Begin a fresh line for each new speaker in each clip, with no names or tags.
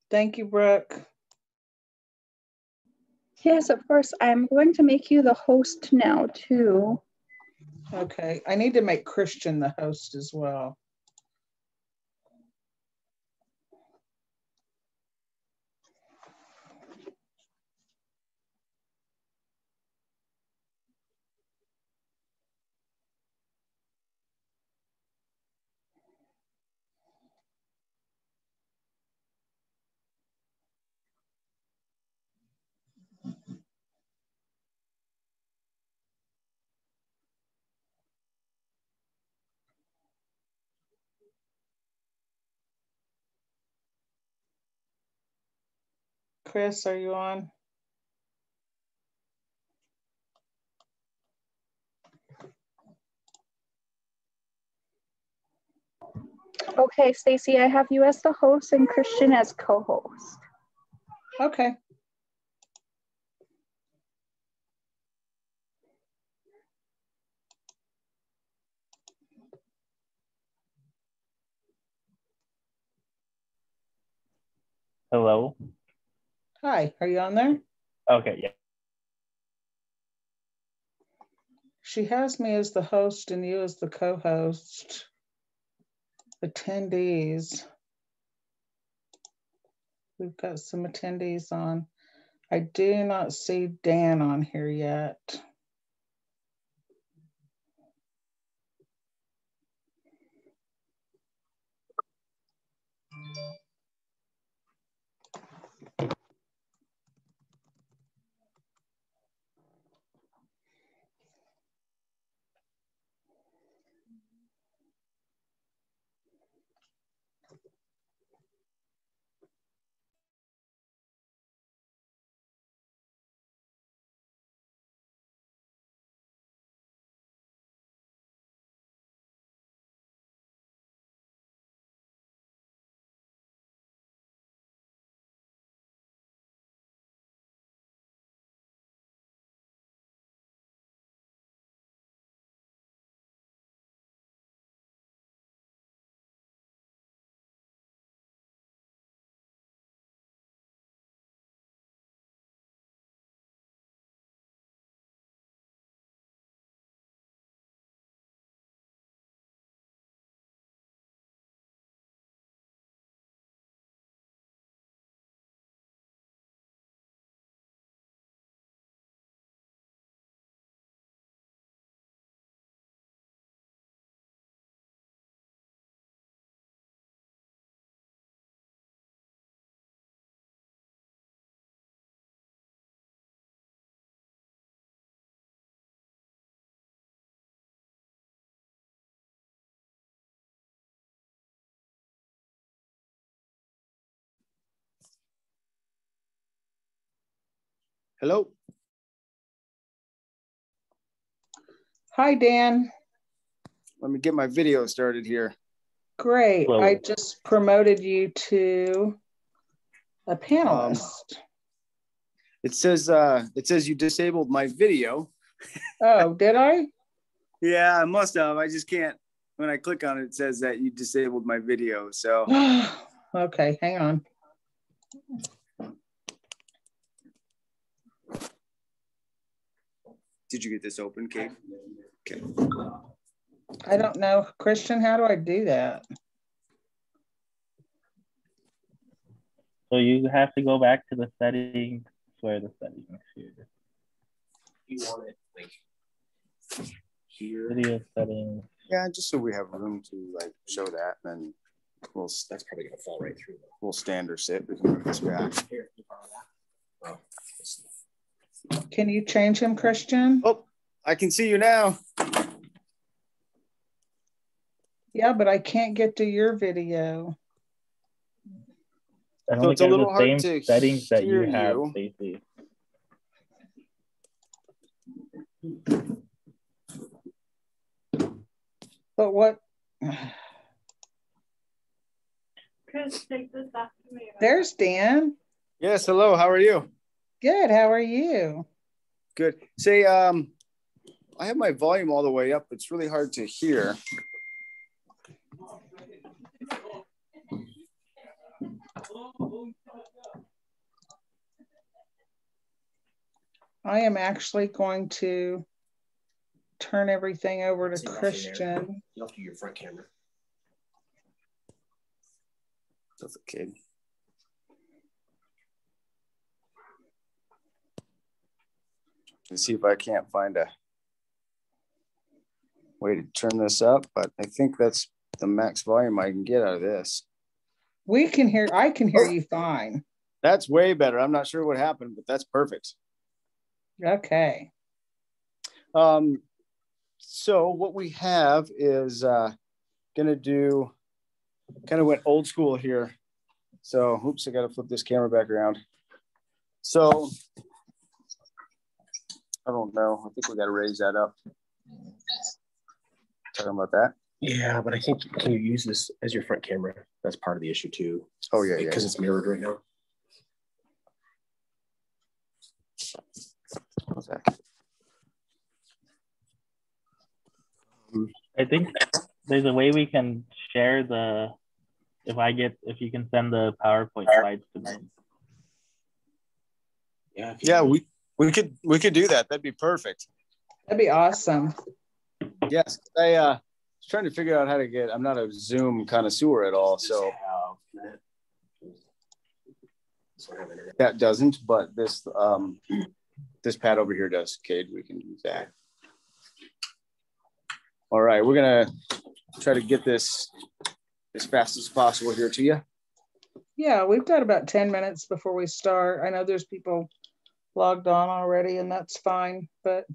Thank you, Brooke.
Yes, of course. I'm going to make you the host now, too.
Okay, I need to make Christian the host as well. Chris, are you on?
Okay, Stacy, I have you as the host and Christian as co-host.
Okay.
Hello.
Hi, are you on there?
Okay, yeah.
She has me as the host and you as the co-host. Attendees. We've got some attendees on. I do not see Dan on here yet.
Hello.
Hi, Dan.
Let me get my video started here.
Great.
Hello.
I just promoted you to a panelist.
It says you disabled my video.
Oh, did I?
Yeah, I must have. I just can't. When I click on it, it says that you disabled my video. So
Okay, hang on.
did you get this open, Kate? Okay.
I don't know. Christian, how do I do that?
So you have to go back to the settings. Where the settings here.
You want it like here?
Video settings.
Yeah, just so we have room to like show that, then we'll.
That's probably gonna fall right through.
We'll stand or sit. We can move this back.
Here, you borrow that. Oh,
Can you change him, Christian?
Oh, I can see you now.
Yeah, but I can't get to your video.
I
So
don't
it's a
think
little
the same
hard to
settings that you
hear
have,
you.
Stacey.
But what?
Chris, take this after me.
There's Dan.
Yes. Hello. How are you?
Good. How are you?
Good. Say, I have my volume all the way up. It's really hard to hear.
I am actually going to turn everything over to
See nothing there.
Christian.
You'll have to do your front camera.
That's a kid. Let's see if I can't find a way to turn this up, but I think that's the max volume I can get out of this.
I can hear you fine.
That's way better. I'm not sure what happened, but that's perfect.
Okay.
So what we have is gonna do, kind of went old school here. So, oops, I gotta flip this camera back around. So, I don't know. I think we gotta raise that up. Talking about that.
Yeah, but I think, can you use this as your front camera? That's part of the issue too.
Oh yeah,
because it's mirrored right now.
What's that?
I think there's a way we can share the, if you can send the PowerPoint slides to me.
Yeah, we could do that. That'd be perfect.
That'd be awesome.
Yes, I was trying to figure out how to get. I'm not a Zoom connoisseur at all, so that doesn't. But this pad over here does. Cade, we can use that. All right, we're gonna try to get this as fast as possible here to you.
Yeah, we've got about 10 minutes before we start. I know there's people logged on already, and that's fine, but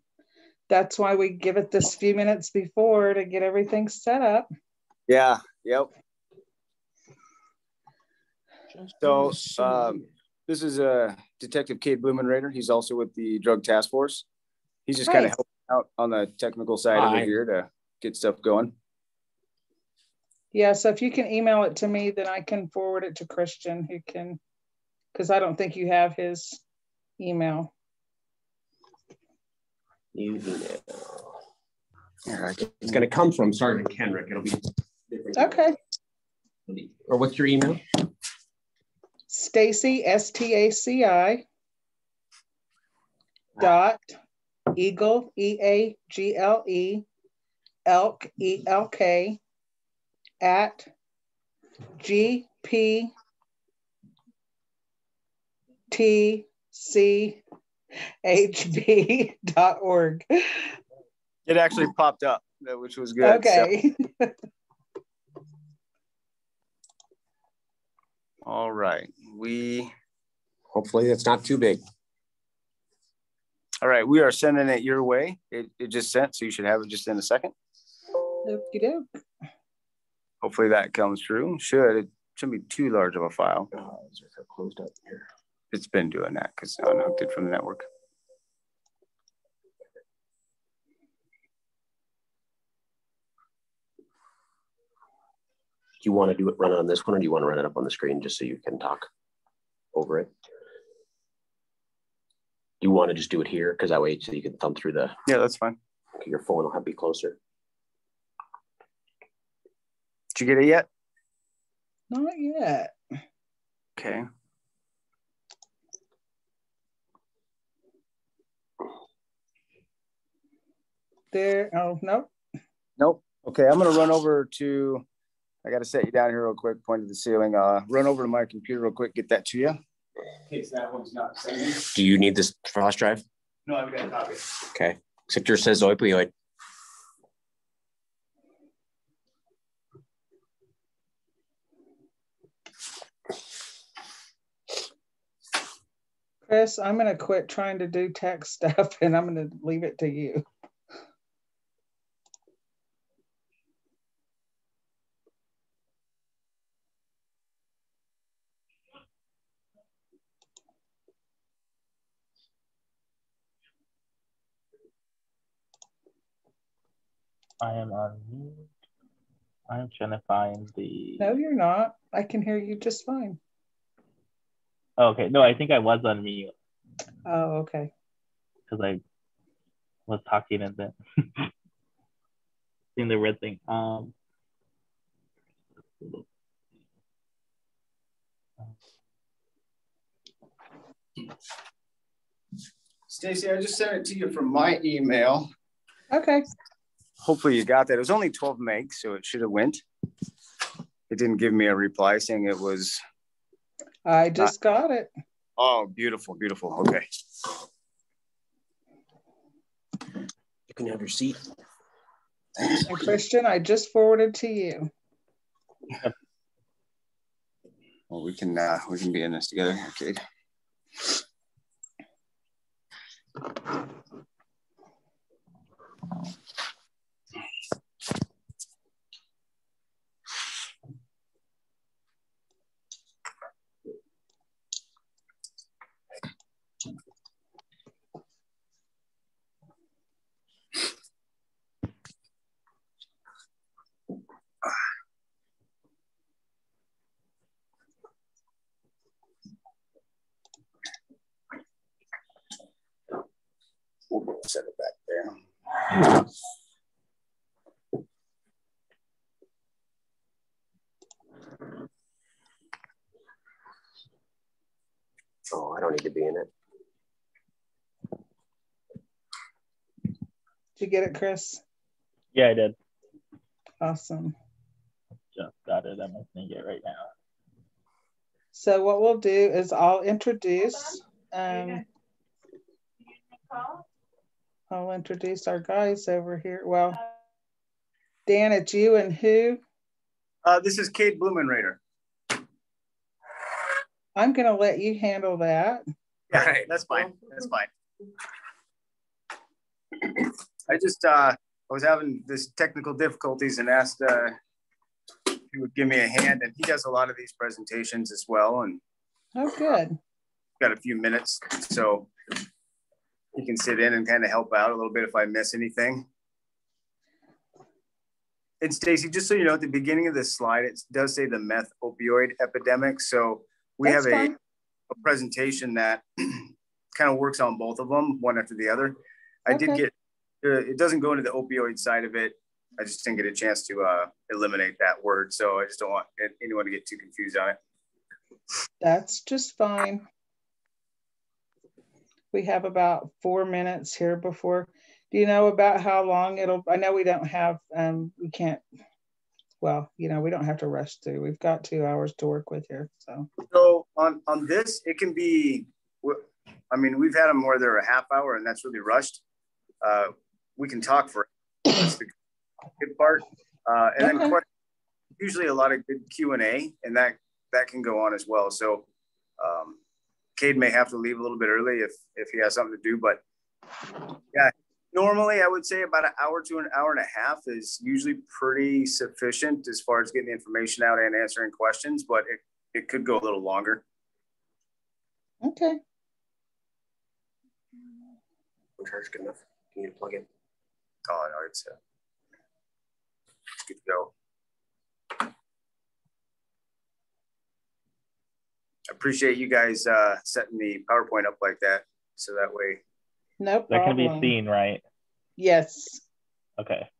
that's why we give it this few minutes before to get everything set up.
Yeah, yep. So this is Detective Cade Blumenrader. He's also with the Drug Task Force. He's just kind of helping out on the technical side over here to get stuff going.
Yeah, so if you can email it to me, then I can forward it to Christian, who can, because I don't think you have his email.
It's going to come from Sergeant Kenrick. It'll be different.
Okay.
Or what's your email?
Stacy, STACI dot Eagle, EAGLE, elk, ELK at gptchb.org.
It actually popped up, which was good.
Okay.
So. All right.
Hopefully it's not too big.
All right. We are sending it your way. It just sent, so you should have it just in a second.
Okey-doke.
Hopefully that comes through. It shouldn't be too large of a file.
Is it closed up here?
It's been doing that because I unhooked it from the network.
Do you want to run it on this one, or do you want to run it up on the screen just so you can talk over it? Do you want to just do it here? Because that way so you can thumb through the...
Yeah, that's fine.
Okay, your phone will have to be closer.
Did you get it yet?
Not yet.
Okay.
There. Oh, nope.
Nope. Okay, I'm going to run over to... I got to set you down here real quick, point to the ceiling. Run over to my computer real quick, get that to you. In case that one's not sending.
Do you need this flash drive?
No, I've got a copy.
Okay. Except yours says opioid.
Chris, I'm going to quit trying to do tech stuff, and I'm going to leave it to you.
I am on mute. I'm trying to find the...
No, you're not. I can hear you just fine.
Okay, no, I think I was on mute.
Oh, okay.
Because I was talking and then in the red thing.
Stacy, I just sent it to you from my email.
Okay.
Hopefully you got that. It was only 12 megs, so it should have went. It didn't give me a reply saying it was.
I just got it.
Oh, beautiful, beautiful. Okay.
You can have your seat.
And Christian, I just forwarded to you.
Well, we can be in this together, Kate. We'll set it back there.
Oh, I don't need to be in it.
Did you get it, Chris?
Yeah, I did.
Awesome.
Just got it. I'm opening it right now.
So what we'll do is I'll introduce our guys over here. Well, Dan, it's you and who?
This is Kate Blumenrader.
I'm going to let you handle that.
All right, that's fine. That's fine. I just I was having this technical difficulties and asked if he would give me a hand, and he does a lot of these presentations as well. And
oh, good.
Got a few minutes, so he can sit in and kind of help out a little bit if I miss anything. And Stacy, just so you know, at the beginning of this slide, it does say the meth opioid epidemic. So we have a presentation that kind of works on both of them, one after the other. I did get, it doesn't go into the opioid side of it. I just didn't get a chance to eliminate that word. So I just don't want anyone to get too confused on it.
That's just fine. We have about 4 minutes here before. Do you know about how long it'll, I know we don't have, we can't, well, you know, we don't have to rush through. We've got 2 hours to work with here.
So on this, it can be, I mean, we've had them where they're a half hour and that's really rushed. We can talk for, that's the good part. And then usually a lot of good Q&A, and that can go on as well. So Cade may have to leave a little bit early if he has something to do, but yeah, normally I would say about an hour to an hour and a half is usually pretty sufficient as far as getting the information out and answering questions, but it could go a little longer.
Okay.
Charge good enough. You need to plug in.
Oh, no, it's good to go. I appreciate you guys setting the PowerPoint up like that, so that way.
No problem.
That can be seen, right?
Yes.
Okay.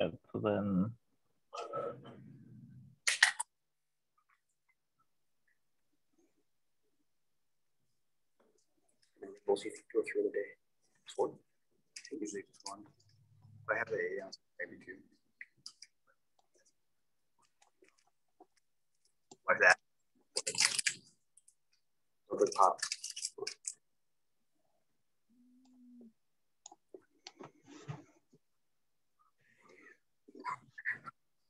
So then.
We'll see if you go through the day. Just one.
Usually just one. I have the 8 ounce, maybe 2. Like that.
A good pop.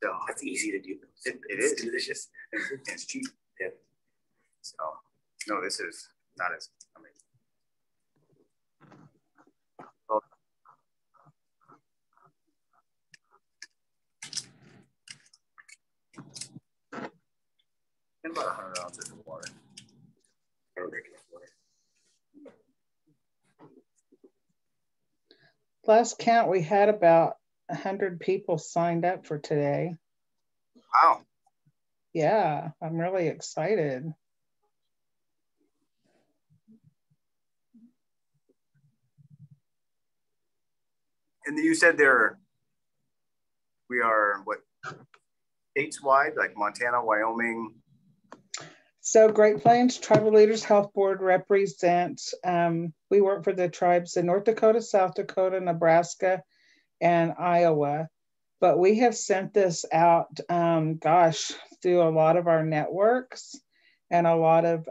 So
that's easy to do.
It is delicious. It's cheap. Yeah. So no, this is not as. I mean, well, and about 100 ounces of water. I don't drink enough water.
Last count, we had about 100 people signed up for today.
Wow.
Yeah, I'm really excited.
And you said we are what, states wide, like Montana, Wyoming?
So Great Plains Tribal Leaders Health Board represents, we work for the tribes in North Dakota, South Dakota, Nebraska, and Iowa. But we have sent this out, through a lot of our networks and a lot of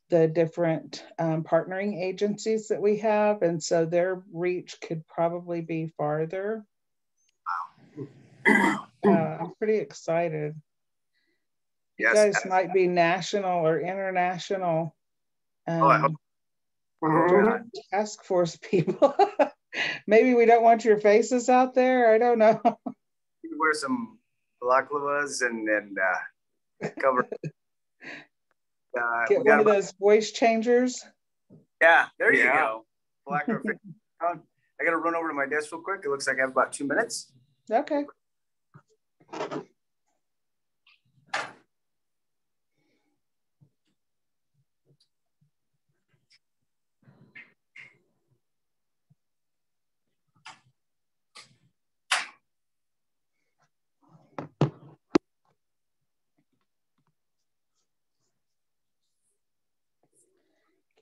the different partnering agencies that we have. And so their reach could probably be farther. I'm pretty excited. You guys might be national or international task force people. Maybe we don't want your faces out there. I don't know.
You can wear some balaclavas and cover.
Get one of those voice changers.
Yeah, there you go. I got to run over to my desk real quick. It looks like I have about 2 minutes.
Okay.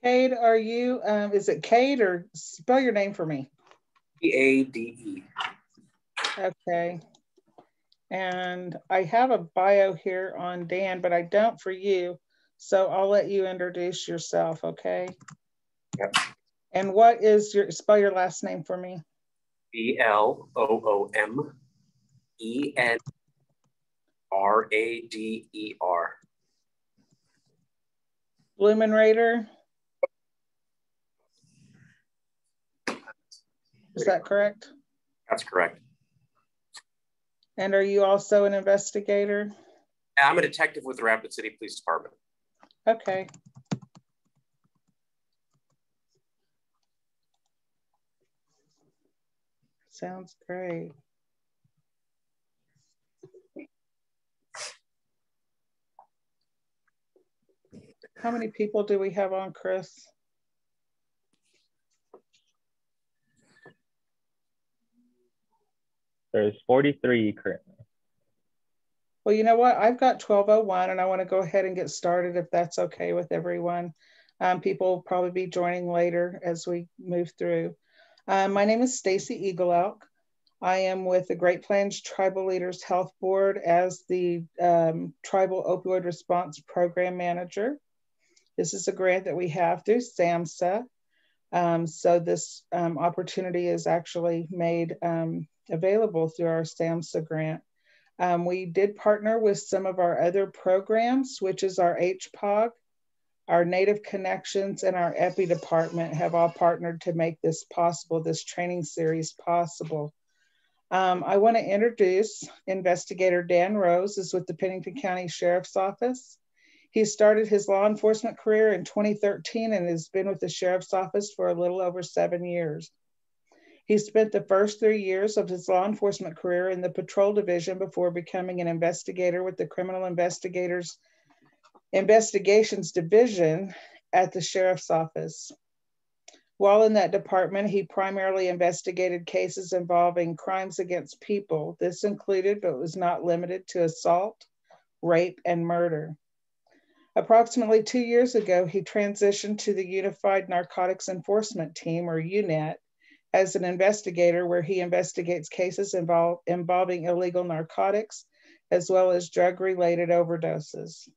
Cade, are you, is it Cade, or spell your name for me?
Cade.
Okay. And I have a bio here on Dan, but I don't for you. So I'll let you introduce yourself, okay?
Yep.
And what is spell your last name for me?
Bloomenrader.
Blumenrader. Is that correct?
That's correct.
And are you also an investigator?
I'm a detective with the Rapid City Police Department.
Okay. Sounds great. How many people do we have on, Chris?
There's 43 currently.
Well, you know what? I've got 12:01 and I want to go ahead and get started if that's okay with everyone. People will probably be joining later as we move through. My name is Stacy Eagle-Elk. I am with the Great Plains Tribal Leaders Health Board as the Tribal Opioid Response Program Manager. This is a grant that we have through SAMHSA. So this opportunity is actually made available through our SAMHSA grant. We did partner with some of our other programs, which is our HPOG, our Native Connections, and our Epi department have all partnered to make this possible, this training series possible. I want to introduce Investigator Dan Rose, is with the Pennington County Sheriff's Office. He started his law enforcement career in 2013 and has been with the Sheriff's Office for a little over 7 years. He spent the first 3 years of his law enforcement career in the patrol division before becoming an investigator with the Criminal Investigations Division at the Sheriff's Office. While in that department, he primarily investigated cases involving crimes against people. This included, but was not limited to, assault, rape, and murder. Approximately 2 years ago, he transitioned to the Unified Narcotics Enforcement Team, or UNET, as an investigator, where he investigates cases involving illegal narcotics, as well as drug-related overdoses.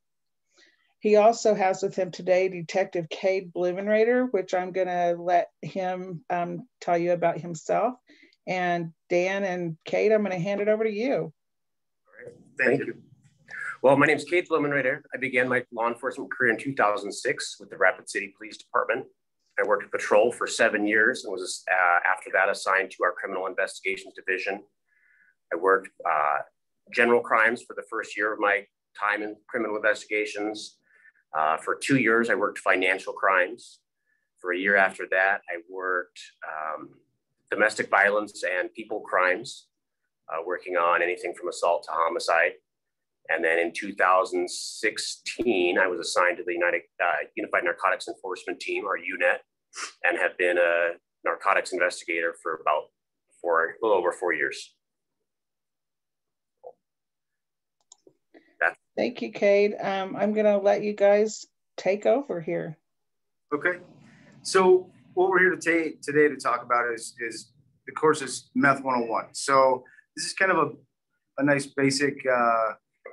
He also has with him today Detective Cade Blumenrader, which I'm going to let him tell you about himself. And Dan and Cade, I'm going to hand it over to you.
All right. Thank you. Well, my name is Cade Blumenrader. I began my law enforcement career in 2006 with the Rapid City Police Department. I worked at patrol for 7 years and was after that assigned to our Criminal Investigations Division. I worked general crimes for the first year of my time in criminal investigations. For 2 years, I worked financial crimes. For a year after that, I worked domestic violence and people crimes, working on anything from assault to homicide. And then in 2016, I was assigned to the Unified Narcotics Enforcement Team, or UNET, and have been a narcotics investigator for about a little over 4 years.
Thank you, Cade. I'm going to let you guys take over here.
Okay. So what we're here today to talk about is the course is Meth 101. So this is kind of a nice basic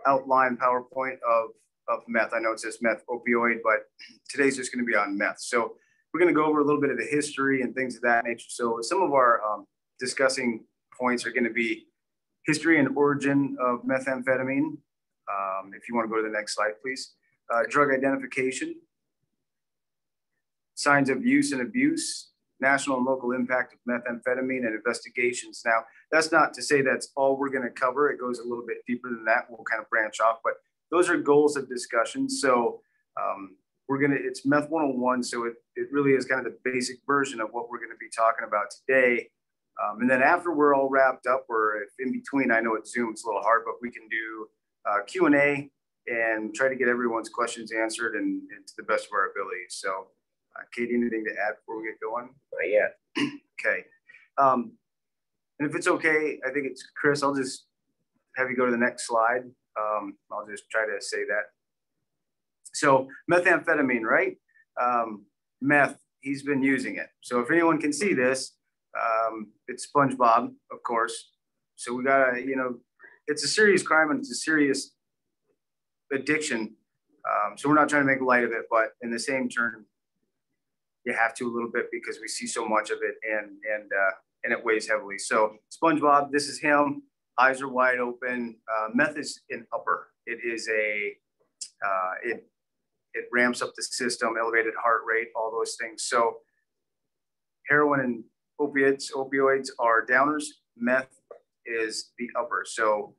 outline PowerPoint of meth. I know it says meth opioid, but today's just going to be on meth. So we're going to go over a little bit of the history and things of that nature. So some of our discussing points are going to be history and origin of methamphetamine. If you want to go to the next slide, please. Drug identification, signs of use and abuse, national and local impact of methamphetamine, and investigations. Now, that's not to say that's all we're going to cover. It goes a little bit deeper than that. We'll kind of branch off, but those are goals of discussion. So it's Meth 101. So it really is kind of the basic version of what we're going to be talking about today. And then after we're all wrapped up, or if in between, I know it's Zoom, it's a little hard, but we can do Q&A and try to get everyone's questions answered and to the best of our abilities. So Katie, anything to add before we get going?
Not yet.
Okay. And if it's okay, I think it's Chris, I'll just have you go to the next slide. I'll just try to say that. So methamphetamine, right? Meth, he's been using it. So if anyone can see this, it's SpongeBob, of course. So we gotta, it's a serious crime and it's a serious addiction. So we're not trying to make light of it, but in the same turn, you have to a little bit because we see so much of it and it weighs heavily. So SpongeBob, this is him. Eyes are wide open. Meth is an upper. It is it ramps up the system, elevated heart rate, all those things. So heroin and opioids are downers. Meth is the upper. So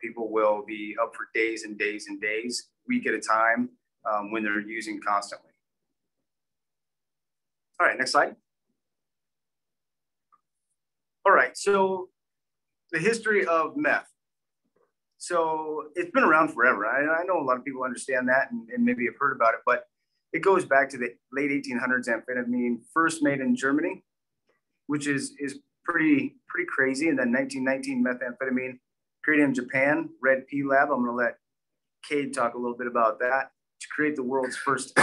people will be up for days and days and days, week at a time, when they're using constantly. All right, next slide. All right, so the history of meth. So it's been around forever. I know a lot of people understand that and maybe have heard about it, but it goes back to the late 1800s. Amphetamine first made in Germany, which is pretty crazy. And then 1919 methamphetamine created in Japan, Red P Lab. I'm going to let Cade talk a little bit about that, to create the world's first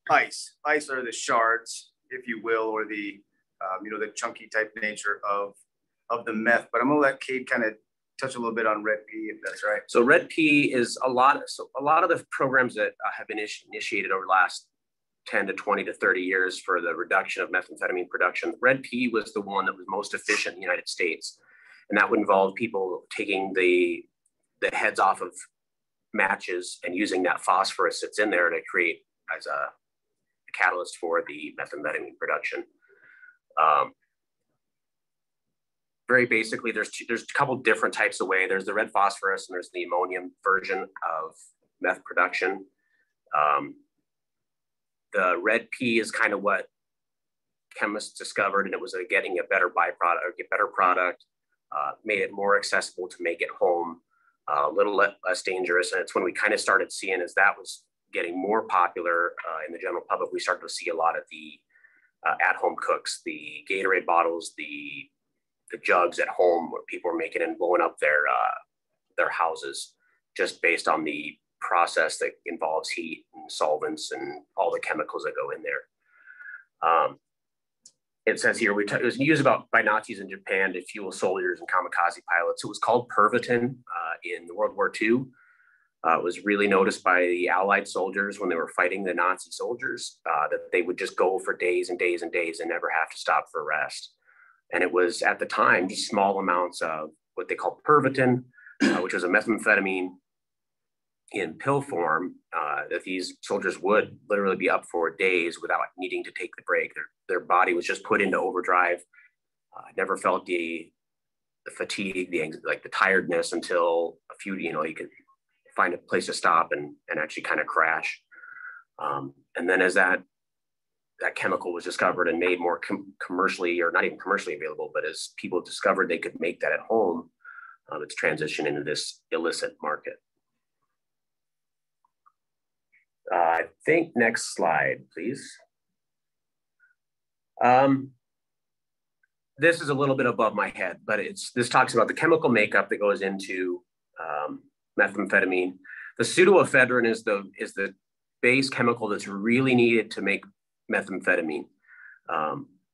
ice. Ice are the shards, if you will, or the the chunky type nature of the meth. But I'm going to let Cade kind of touch a little bit on Red P, if that's right.
So Red P is a lot of the programs that have been initiated over the last 10 to 20 to 30 years for the reduction of methamphetamine production. Red P was the one that was most efficient in the United States. And that would involve people taking the heads off of matches and using that phosphorus that's in there to create as a catalyst for the methamphetamine production. Very basically, there's a couple different types of way. There's the red phosphorus and there's the ammonium version of meth production. The Red P is kind of what chemists discovered, and it was getting a better byproduct, or get better product, made it more accessible to make it home, a little less dangerous. And it's when we kind of started seeing as that was getting more popular in the general public, we started to see a lot of the at-home cooks, the Gatorade bottles, the jugs at home where people are making and blowing up their houses just based on the process that involves heat and solvents and all the chemicals that go in there. It says here, it was used by Nazis in Japan to fuel soldiers and kamikaze pilots. It was called Pervitin in World War II. It was really noticed by the Allied soldiers when they were fighting the Nazi soldiers, that they would just go for days and days and days and never have to stop for rest. And it was at the time just small amounts of what they called Pervitin, which was a methamphetamine in pill form, that these soldiers would literally be up for days without needing to take the break. Their body was just put into overdrive. Never felt the fatigue, the tiredness until a few, you could find a place to stop and actually kind of crash. And then as that chemical was discovered and made more commercially, or not even commercially available, but as people discovered they could make that at home, it's transitioned into this illicit market. I think next slide, please. This is a little bit above my head, but this talks about the chemical makeup that goes into methamphetamine. The pseudoephedrine is the base chemical that's really needed to make methamphetamine.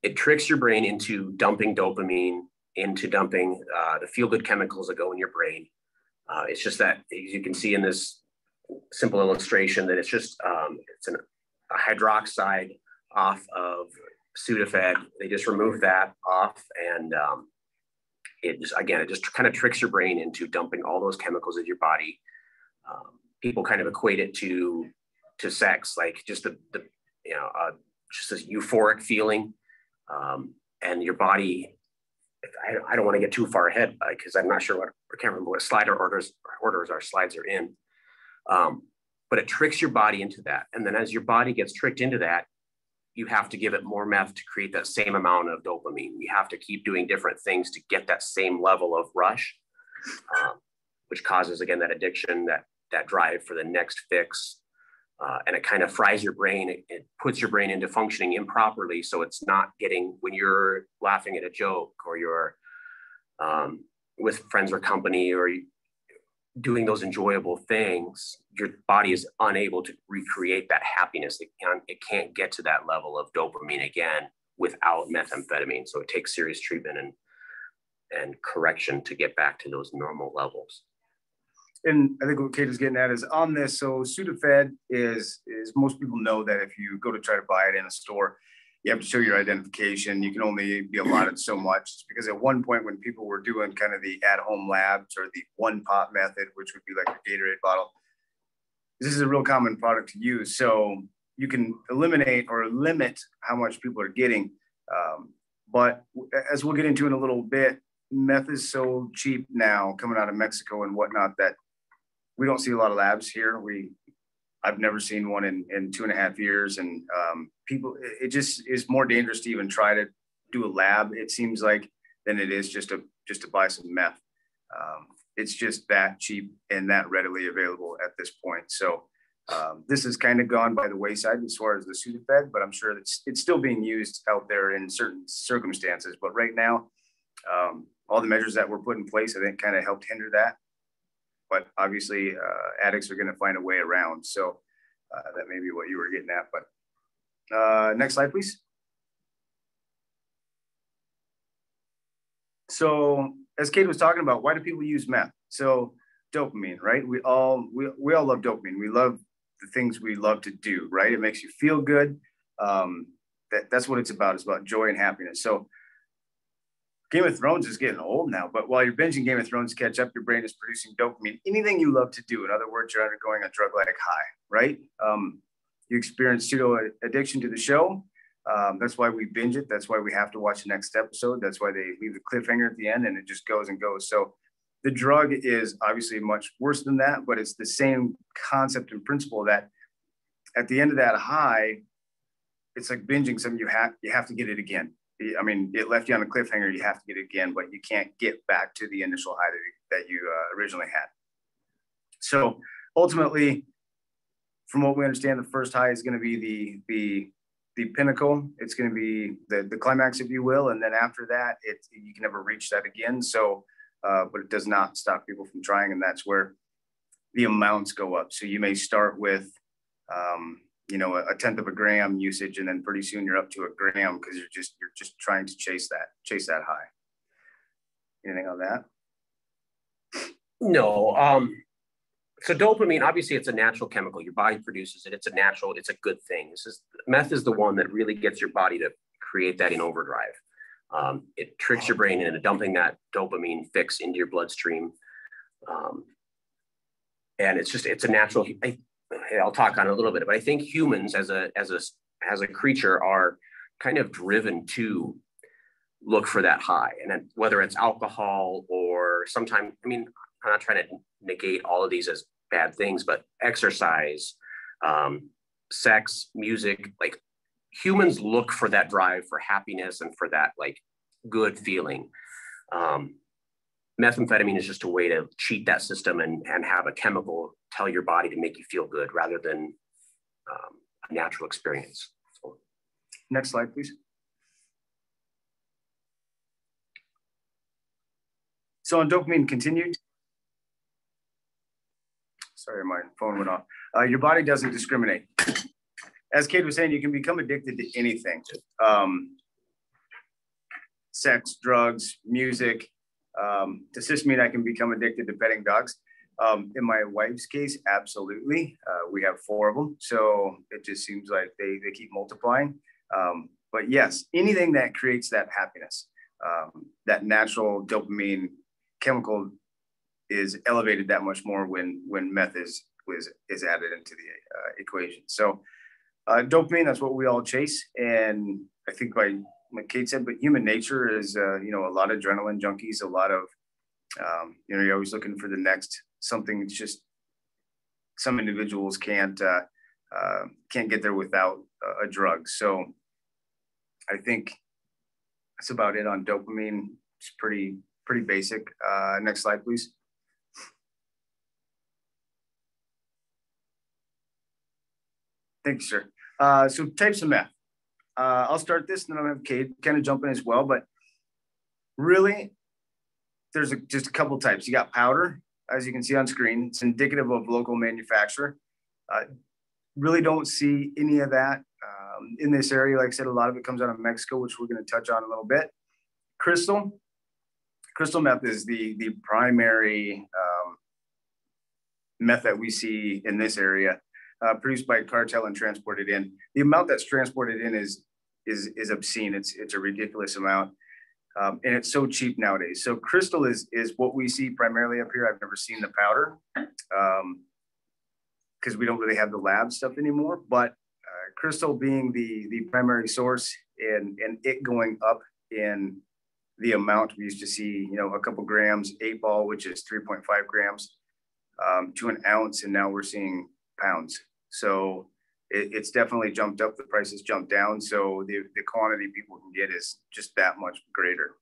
It tricks your brain into dumping dopamine, into dumping the feel-good chemicals that go in your brain. It's just that, as you can see in this simple illustration, that it's just it's a hydroxide off of Sudafed. They just remove that off, and it just kind of tricks your brain into dumping all those chemicals in your body. People kind of equate it to sex, like just just this euphoric feeling, and your body. I don't want to get too far ahead because I'm not sure I can't remember what slide orders our slides are in. But it tricks your body into that. And then as your body gets tricked into that, you have to give it more meth to create that same amount of dopamine. You have to keep doing different things to get that same level of rush, which causes, again, that addiction, that drive for the next fix. And it kind of fries your brain. It puts your brain into functioning improperly. So it's not getting, when you're laughing at a joke or you're with friends or company or doing those enjoyable things, your body is unable to recreate that happiness. It can't get to that level of dopamine again without methamphetamine. So it takes serious treatment and correction to get back to those normal levels.
And I think what Kate is getting at is on this. So Sudafed is most people know that if you go to try to buy it in a store, you have to show your identification. You can only be allotted so much. It's because at one point when people were doing kind of the at-home labs or the one pop method, which would be like a Gatorade bottle, this is a real common product to use. So you can eliminate or limit how much people are getting. But as we'll get into in a little bit, meth is so cheap now coming out of Mexico and whatnot that we don't see a lot of labs here. I've never seen one in 2.5 years, and people, it just is more dangerous to even try to do a lab, it seems like, than it is just to buy some meth. It's just that cheap and that readily available at this point. So this has kind of gone by the wayside as far as the Sudafed, but I'm sure it's still being used out there in certain circumstances. But right now, all the measures that were put in place, I think, kind of helped hinder that. But obviously, addicts are going to find a way around. So that may be what you were getting at. But next slide, please. So as Kate was talking about, why do people use meth? So dopamine, right? We all love dopamine. We love the things we love to do, right? It makes you feel good. That's what it's about. It's about joy and happiness. So Game of Thrones is getting old now, but while you're binging Game of Thrones, catch up, your brain is producing dopamine. Anything you love to do. In other words, you're undergoing a drug-like high, right? You experience pseudo addiction to the show. That's why we binge it. That's why we have to watch the next episode. That's why they leave the cliffhanger at the end and it just goes and goes. So the drug is obviously much worse than that, but it's the same concept and principle that at the end of that high, it's like binging something. You have to get it again. I mean, it left you on a cliffhanger. You have to get it again, but you can't get back to the initial high that you originally had. So ultimately, from what we understand, the first high is going to be the pinnacle. It's going to be the climax, if you will. And then after that, you can never reach that again. So, but it does not stop people from trying. And that's where the amounts go up. So you may start with, a 1/10 of a gram usage, and then pretty soon you're up to a gram because you're just trying to chase that high. Anything on that?
No. So dopamine, obviously, it's a natural chemical. Your body produces it. It's a good thing. Meth is the one that really gets your body to create that in overdrive. It tricks your brain into dumping that dopamine fix into your bloodstream. And it's a natural. I'll talk on it a little bit, but I think humans as a creature are kind of driven to look for that high. And then whether it's alcohol or sometimes, I mean, I'm not trying to negate all of these as bad things, but exercise, sex, music, like humans look for that drive for happiness and for that like good feeling. Methamphetamine is just a way to cheat that system and have a chemical tell your body to make you feel good rather than a natural experience. So.
Next slide, please. So on dopamine continued. Sorry, my phone went off. Your body doesn't discriminate. As Kate was saying, you can become addicted to anything. Sex, drugs, music. Does this mean I can become addicted to petting dogs? In my wife's case, absolutely. We have 4 of them. So it just seems like they keep multiplying. But yes, anything that creates that happiness, that natural dopamine chemical is elevated that much more when meth is added into the equation. So dopamine, that's what we all chase. And I think like Kate said, but human nature is, you know, a lot of adrenaline junkies, a lot of, you know, you're always looking for the next something. It's just some individuals can't get there without a drug. So I think that's about it on dopamine. It's pretty basic. Next slide, please. Thank you, sir. So types of meth. I'll start this and then I'll have Kate kind of jump in as well, but really there's just a couple types. You got powder, as you can see on screen. It's indicative of local manufacturer. Really don't see any of that in this area. Like I said, a lot of it comes out of Mexico, which we're going to touch on a little bit. Crystal meth is the primary meth that we see in this area, produced by cartel and transported in. The amount that's transported in is obscene. It's a ridiculous amount. And it's so cheap nowadays. So crystal is what we see primarily up here. I've never seen the powder because we don't really have the lab stuff anymore, but crystal being the primary source and it going up in the amount we used to see, you know, a couple grams, 8-ball, which is 3.5 grams to an ounce. And now we're seeing pounds. So it's definitely jumped up. The prices jumped down. So the quantity people can get is just that much greater.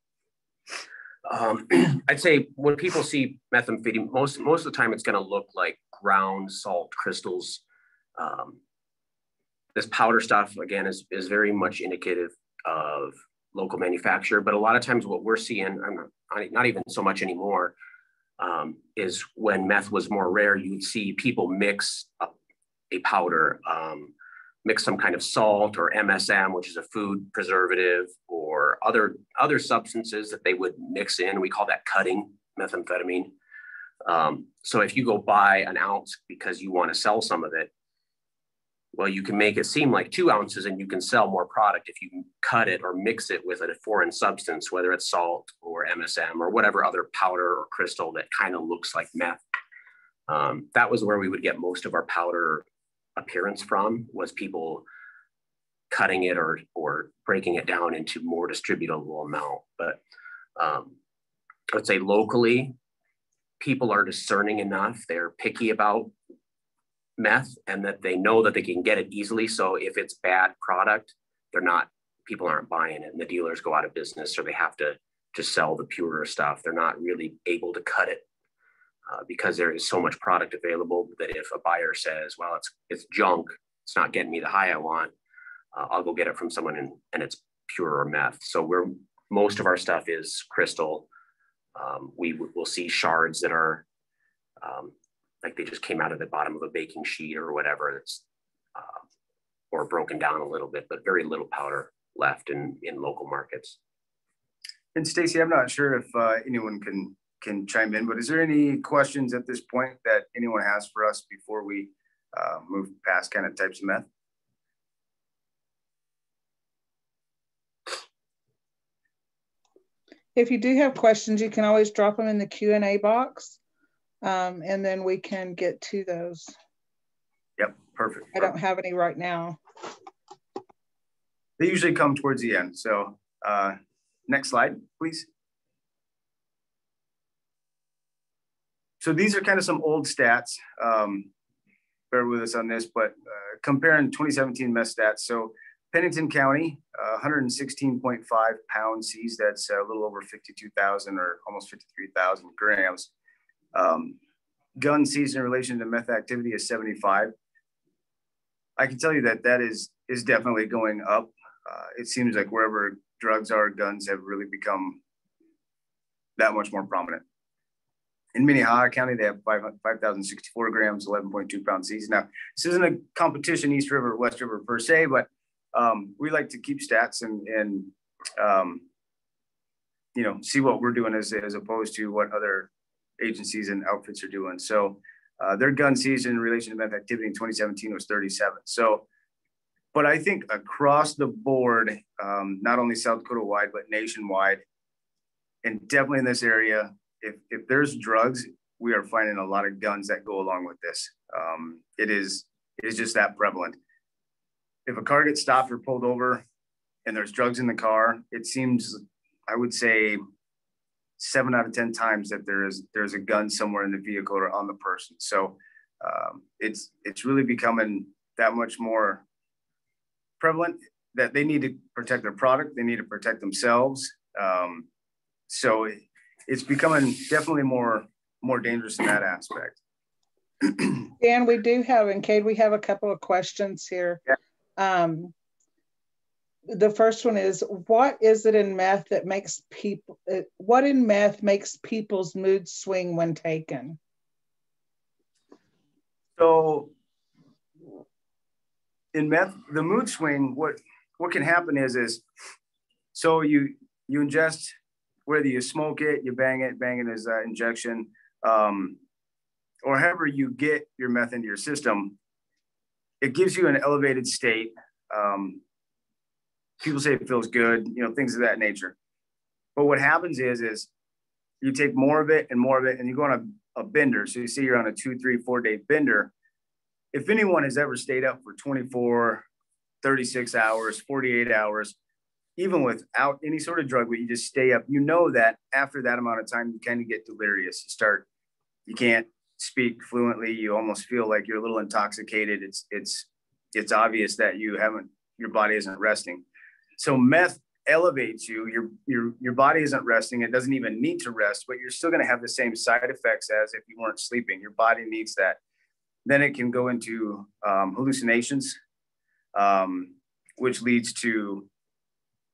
I'd say when people see methamphetamine, most of the time it's going to look like ground salt crystals. This powder stuff, again, is very much indicative of local manufacturer. But a lot of times what we're seeing, not even so much anymore, is when meth was more rare, you would see people mix up a powder, mix some kind of salt or MSM, which is a food preservative, or other substances that they would mix in. We call that cutting methamphetamine. So if you go buy an ounce because you want to sell some of it, well, you can make it seem like 2 ounces and you can sell more product if you cut it or mix it with a foreign substance, whether it's salt or MSM or whatever other powder or crystal that kind of looks like meth. That was where we would get most of our powder appearance from, was people cutting it or breaking it down into more distributable amount. But I would say locally, people are discerning enough. They're picky about meth and that they know that they can get it easily. So if it's bad product, people aren't buying it and the dealers go out of business, or they have to sell the purer stuff. They're not really able to cut it because there is so much product available that if a buyer says, well, it's junk, it's not getting me the high I want, I'll go get it from someone and it's purer meth. So most of our stuff is crystal. We'll see shards that are like they just came out of the bottom of a baking sheet or whatever. It's or broken down a little bit, but very little powder left in local markets.
And Stacy, I'm not sure if anyone can chime in, but is there any questions at this point that anyone has for us before we move past kind of types of meth?
If you do have questions, you can always drop them in the Q&A box, and then we can get to those.
Yep, perfect.
I don't have any right now.
They usually come towards the end. So next slide, please. So these are kind of some old stats. Bear with us on this, but comparing 2017 meth stats. So Pennington County, 116.5 pounds seized. That's a little over 52,000 or almost 53,000 grams. Gun seized in relation to meth activity is 75. I can tell you that is definitely going up. It seems like wherever drugs are, guns have really become that much more prominent. In Minnehaha County, they have 5,064 grams, 11.2 pound seeds. Now, this isn't a competition, East River, West River per se, but we like to keep stats and you know, see what we're doing as opposed to what other agencies and outfits are doing. So their gun season in relation to meth activity in 2017 was 37. So, but I think across the board, not only South Dakota wide, but nationwide, and definitely in this area, if there's drugs, we are finding a lot of guns that go along with this. It is just that prevalent. If a car gets stopped or pulled over and there's drugs in the car, it seems, I would say 7 out of 10 times that there's a gun somewhere in the vehicle or on the person. So it's really becoming that much more prevalent that they need to protect their product. They need to protect themselves. So it's becoming definitely more dangerous in that aspect.
Dan, we do have, and Cade, we have a couple of questions here.
Yeah.
The first one is, what is it in meth that makes people, what in meth makes people's mood swing when taken?
So in meth, the mood swing, what can happen is so you ingest, whether you smoke it, you bang it as an injection, or however you get your meth into your system, it gives you an elevated state. People say it feels good, you know, things of that nature. But what happens is you take more of it, and you go on a bender. So you see you're on a 2, 3, 4 day bender. If anyone has ever stayed up for 24, 36 hours, 48 hours, even without any sort of drug, but you just stay up, you know that after that amount of time, you kind of get delirious. You can't speak fluently. You almost feel like you're a little intoxicated. It's obvious that your body isn't resting. So meth elevates you. Your body isn't resting. It doesn't even need to rest, but you're still going to have the same side effects as if you weren't sleeping. Your body needs that. Then it can go into hallucinations, which leads to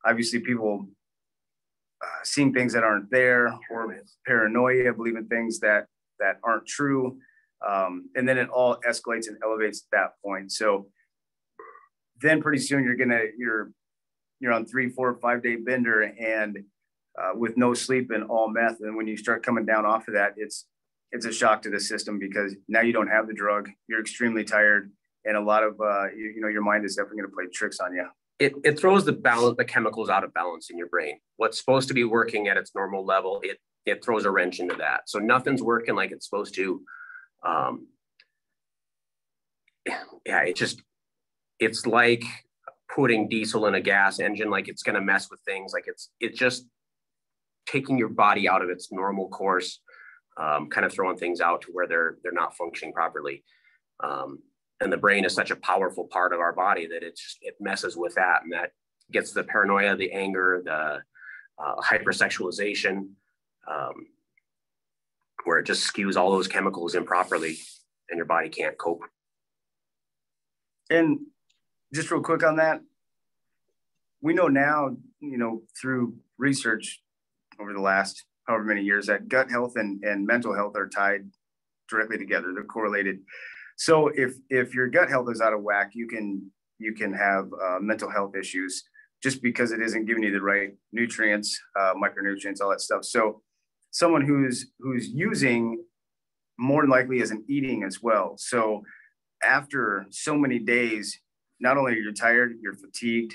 obviously people seeing things that aren't there, or paranoia, believing things that aren't true. And then it all escalates and elevates at that point. So then pretty soon you're on 3, 4, 5 day bender and with no sleep and all meth. And when you start coming down off of that, it's a shock to the system, because now you don't have the drug. You're extremely tired, and a lot of your mind is definitely going to play tricks on you.
It throws the chemicals out of balance in your brain. What's supposed to be working at its normal level, it throws a wrench into that. So nothing's working like it's supposed to. It's like putting diesel in a gas engine. Like, it's going to mess with things. Like it's just taking your body out of its normal course, kind of throwing things out to where they're not functioning properly. And the brain is such a powerful part of our body that it messes with that, and that gets the paranoia, the anger, the hypersexualization, where it just skews all those chemicals improperly, and your body can't cope.
And just real quick on that, we know now, through research over the last however many years, that gut health and mental health are tied directly together. They're correlated. So if your gut health is out of whack, you can have mental health issues just because it isn't giving you the right nutrients, micronutrients, all that stuff. So someone who's using, more than likely isn't eating as well. So after so many days, not only are you tired, you're fatigued,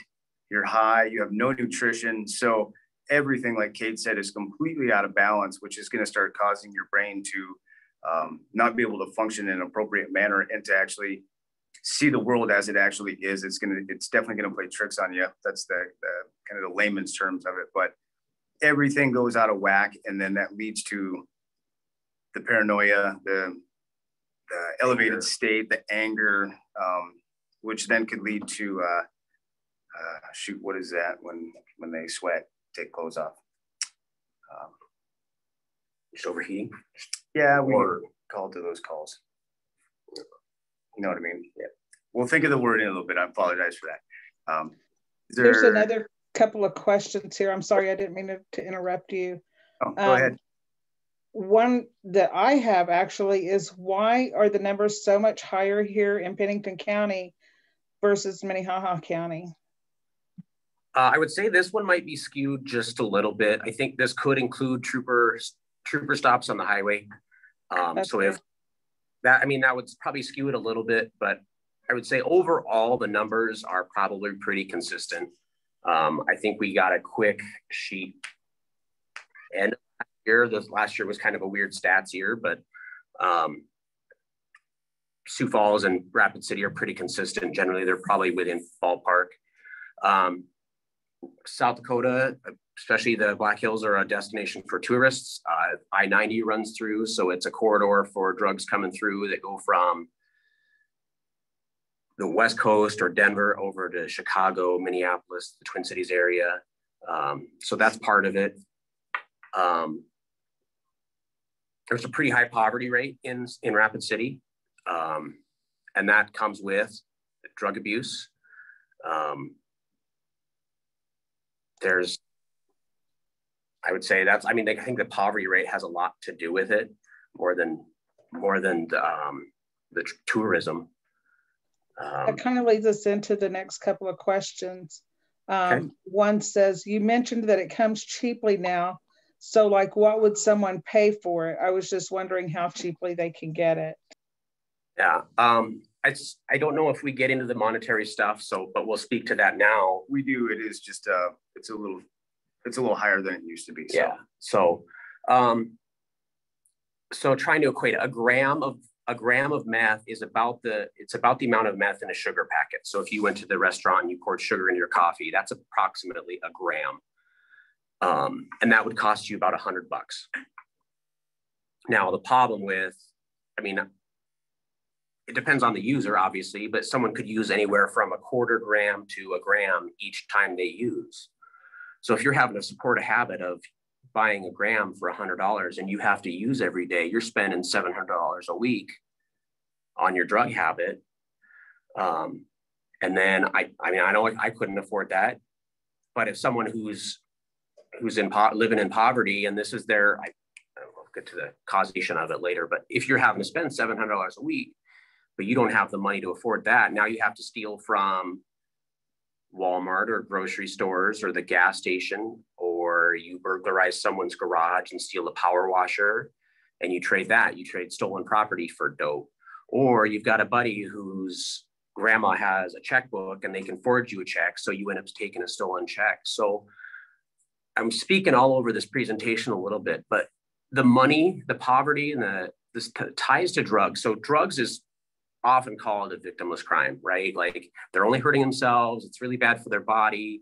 you're high, you have no nutrition. So everything, like Kate said, is completely out of balance, which is going to start causing your brain to not be able to function in an appropriate manner and to actually see the world as it actually is. It's definitely going to play tricks on you. That's the kind of the layman's terms of it. But everything goes out of whack, and then that leads to the paranoia, the elevated state, the anger, which then could lead to what is that when they sweat, take clothes off?
Just overheating.
Yeah, we call to those calls. You know what I mean? Yeah. We'll think of the word in a little bit. I apologize for that.
There's another couple of questions here. I'm sorry, I didn't mean to interrupt you.
Oh, go ahead.
one that I have actually is, why are the numbers so much higher here in Pennington County versus Minnehaha County?
I would say this one might be skewed just a little bit. I think this could include trooper stops on the highway. So if that, I mean, that would probably skew it a little bit, but I would say overall the numbers are probably pretty consistent. I think we got a quick sheet end of last year. This last year was kind of a weird stats year, but Sioux Falls and Rapid City are pretty consistent. Generally, they're probably within ballpark. South Dakota, especially the Black Hills, are a destination for tourists. I-90 runs through, so it's a corridor for drugs coming through that go from the West Coast or Denver over to Chicago, Minneapolis, the Twin Cities area. So that's part of it. There's a pretty high poverty rate in Rapid City, and that comes with drug abuse. There's, I would say that's, I mean, I think the poverty rate has a lot to do with it, more than the tourism.
That kind of leads us into the next couple of questions.
Okay.
One says, you mentioned that it comes cheaply now. So like, what would someone pay for it? I was just wondering how cheaply they can get it.
Yeah. I don't know if we get into the monetary stuff, but we'll speak to that now.
We do. It is just it's a little higher than it used to be. So.
Yeah. So trying to equate a gram of meth is about the amount of meth in a sugar packet. So if you went to the restaurant and you poured sugar into your coffee, that's approximately a gram. And that would cost you about $100. Now the problem with, I mean, it depends on the user, obviously, but someone could use anywhere from a quarter gram to a gram each time they use. So if you're having to support a habit of buying a gram for $100 and you have to use every day, you're spending $700 a week on your drug habit. And then I mean, I know I couldn't afford that, but if someone who's living in poverty and this is their, I'll get to the causation of it later, but if you're having to spend $700 a week, but you don't have the money to afford that, now you have to steal from Walmart or grocery stores or the gas station, or you burglarize someone's garage and steal a power washer and you trade stolen property for dope. Or you've got a buddy whose grandma has a checkbook and they can forge you a check, so you end up taking a stolen check. So I'm speaking all over this presentation a little bit, but the money, the poverty, and this ties to drugs. So drugs is often called a victimless crime, right? Like they're only hurting themselves. It's really bad for their body.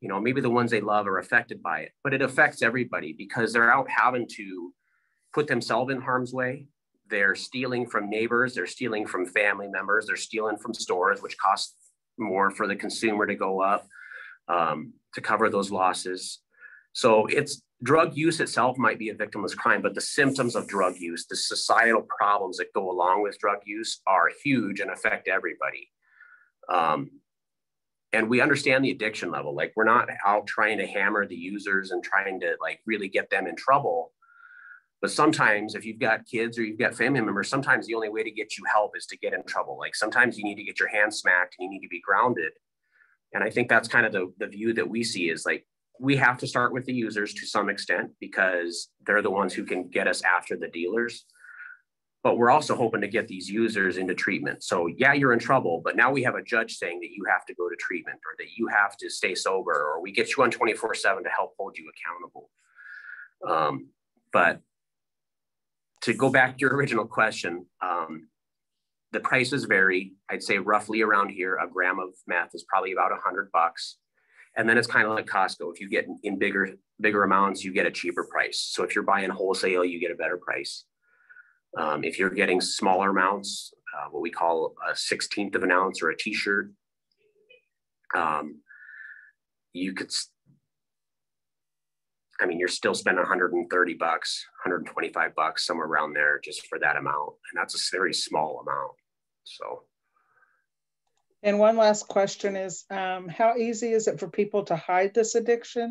You know, maybe the ones they love are affected by it, but it affects everybody because they're out having to put themselves in harm's way. They're stealing from neighbors. They're stealing from family members. They're stealing from stores, which costs more for the consumer to go up to cover those losses. So drug use itself might be a victimless crime, but the symptoms of drug use, the societal problems that go along with drug use are huge and affect everybody. And we understand the addiction level. Like we're not out trying to hammer the users and trying to like really get them in trouble. But sometimes if you've got kids or you've got family members, sometimes the only way to get you help is to get in trouble. Like sometimes you need to get your hands smacked and you need to be grounded. And I think that's kind of the view that we see is like, we have to start with the users to some extent because they're the ones who can get us after the dealers. But we're also hoping to get these users into treatment. So yeah, you're in trouble, but now we have a judge saying that you have to go to treatment or that you have to stay sober, or we get you on 24/7 to help hold you accountable. But to go back to your original question, the prices vary. I'd say roughly around here, a gram of meth is probably about $100. And then it's kind of like Costco. If you get in bigger amounts, you get a cheaper price. So if you're buying wholesale, you get a better price. If you're getting smaller amounts, what we call a 1/16 of an ounce or a t-shirt, you could, I mean, you're still spending $130, $125, somewhere around there just for that amount. And that's a very small amount. So.
And one last question is, how easy is it for people to hide this addiction?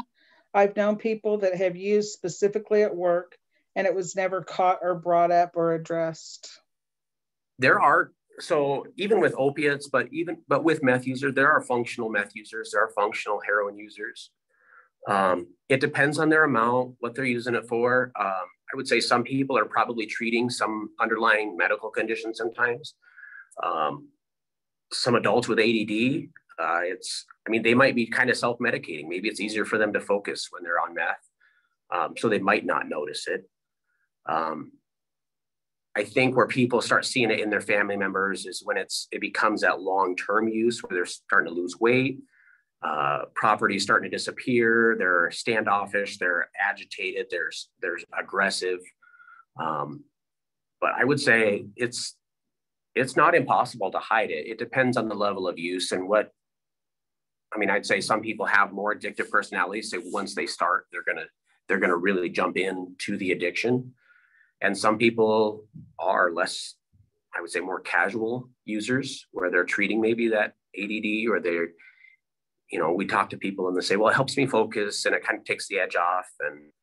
I've known people that have used specifically at work and it was never caught or brought up or addressed?
There are, so even with opiates, but with meth users, there are functional meth users, there are functional heroin users. It depends on their amount, what they're using it for. I would say some people are probably treating some underlying medical condition sometimes. Some adults with ADD, they might be kind of self-medicating. Maybe it's easier for them to focus when they're on meth. So they might not notice it. I think where people start seeing it in their family members is when it becomes that long-term use where they're starting to lose weight, property is starting to disappear, they're standoffish, they're agitated, there's aggressive. But I would say it's not impossible to hide it. It depends on the level of use and I'd say some people have more addictive personalities. So once they start, they're gonna really jump into the addiction. And some people are less, I would say, more casual users where they're treating maybe that ADD, or they're, we talk to people and they say, well, it helps me focus and it kind of takes the edge off. And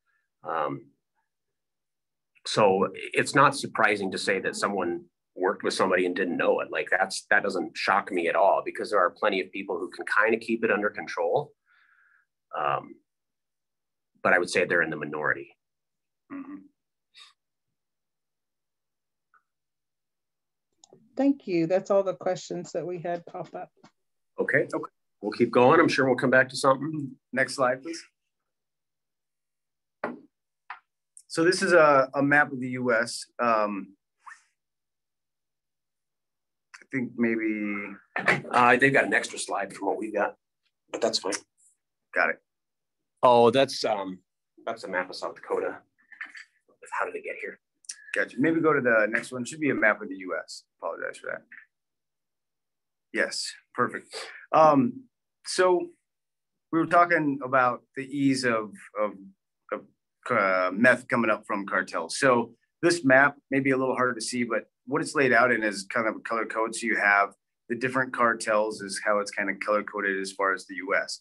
so it's not surprising to say that someone worked with somebody and didn't know it. Like that doesn't shock me at all, because there are plenty of people who can kind of keep it under control. But I would say they're in the minority.
Mm-hmm.
Thank you. That's all the questions that we had pop up.
Okay. We'll keep going. I'm sure we'll come back to something.
Next slide, please. So this is a map of the US. I think maybe...
they've got an extra slide from what we got, but that's fine.
Got it.
Oh, that's a map of South Dakota. How did it get here?
Gotcha. Maybe go to the next one. Should be a map of the US. Apologize for that. Yes, perfect. So we were talking about the ease of meth coming up from cartels. So this map may be a little hard to see, but what it's laid out in is kind of a color code. So you have the different cartels is how it's kind of color coded as far as the US.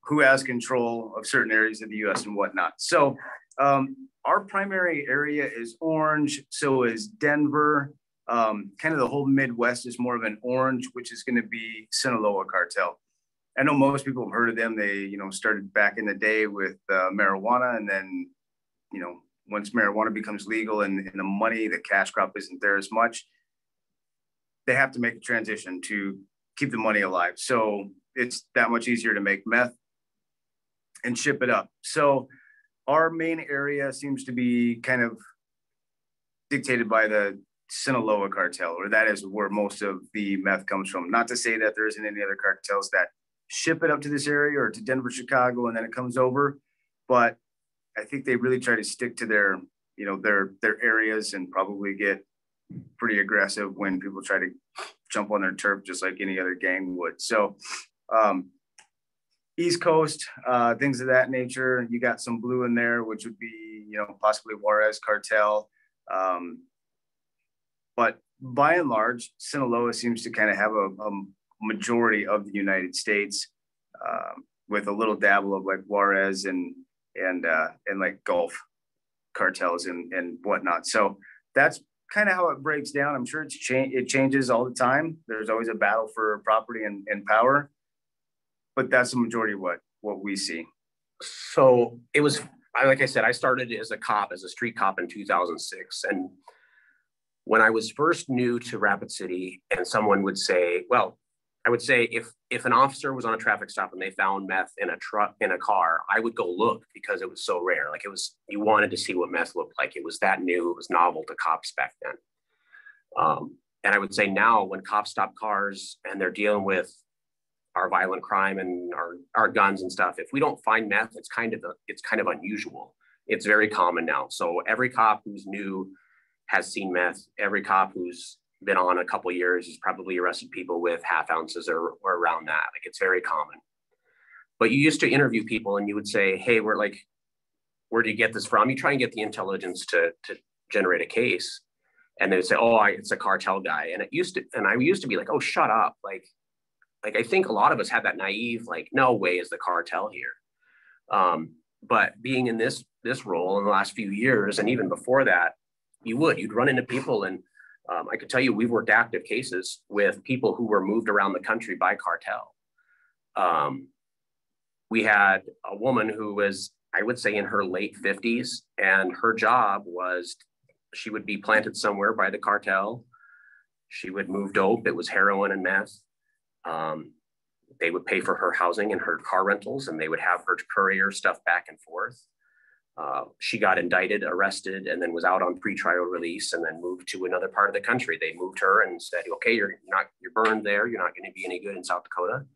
Who has control of certain areas of the US and whatnot. So our primary area is orange, so is Denver. Kind of the whole Midwest is more of an orange, which is going to be Sinaloa cartel. I know most people have heard of them. They, started back in the day with marijuana, and then, once marijuana becomes legal and the money, the cash crop isn't there as much, they have to make a transition to keep the money alive. So it's that much easier to make meth and ship it up. So our main area seems to be kind of dictated by the Sinaloa cartel, or that is where most of the meth comes from. Not to say that there isn't any other cartels that ship it up to this area or to Denver, Chicago, and then it comes over. But I think they really try to stick to their areas and probably get pretty aggressive when people try to jump on their turf, just like any other gang would. So East Coast, things of that nature. You got some blue in there, which would be, possibly Juarez cartel. But by and large, Sinaloa seems to kind of have a majority of the United States, with a little dabble of like Juarez and like Gulf cartels and whatnot. So that's kind of how it breaks down. I'm sure it changes all the time. There's always a battle for property and power, but that's the majority of what we see.
So it was, like I said, I started as a street cop in 2006. And when I was first new to Rapid City, and someone would say, well, I would say if an officer was on a traffic stop and they found meth in a car, I would go look, because it was so rare. Like you wanted to see what meth looked like. It was that new, it was novel to cops back then. And I would say now, when cops stop cars and they're dealing with our violent crime and our guns and stuff, if we don't find meth, it's kind of unusual. It's very common now. So every cop who's new has seen meth. Every cop who's been on a couple of years has probably arrested people with half ounces or around that. Like, it's very common. But you used to interview people and you would say, hey, where do you get this from? You try and get the intelligence to generate a case. And they would say, oh, it's a cartel guy. And I used to be like, oh, shut up. Like I think a lot of us had that naive, like, no way is the cartel here. But being in this role in the last few years, and even before that, you'd run into people, and I could tell you we've worked active cases with people who were moved around the country by cartel. We had a woman who was, I would say, in her late 50s, and her job was she would be planted somewhere by the cartel. She would move dope. It was heroin and meth. They would pay for her housing and her car rentals, and they would have her courier stuff back and forth. She got indicted, arrested, and then was out on pretrial release, and then moved to another part of the country. They moved her and said, okay, you're burned there. You're not going to be any good in South Dakota,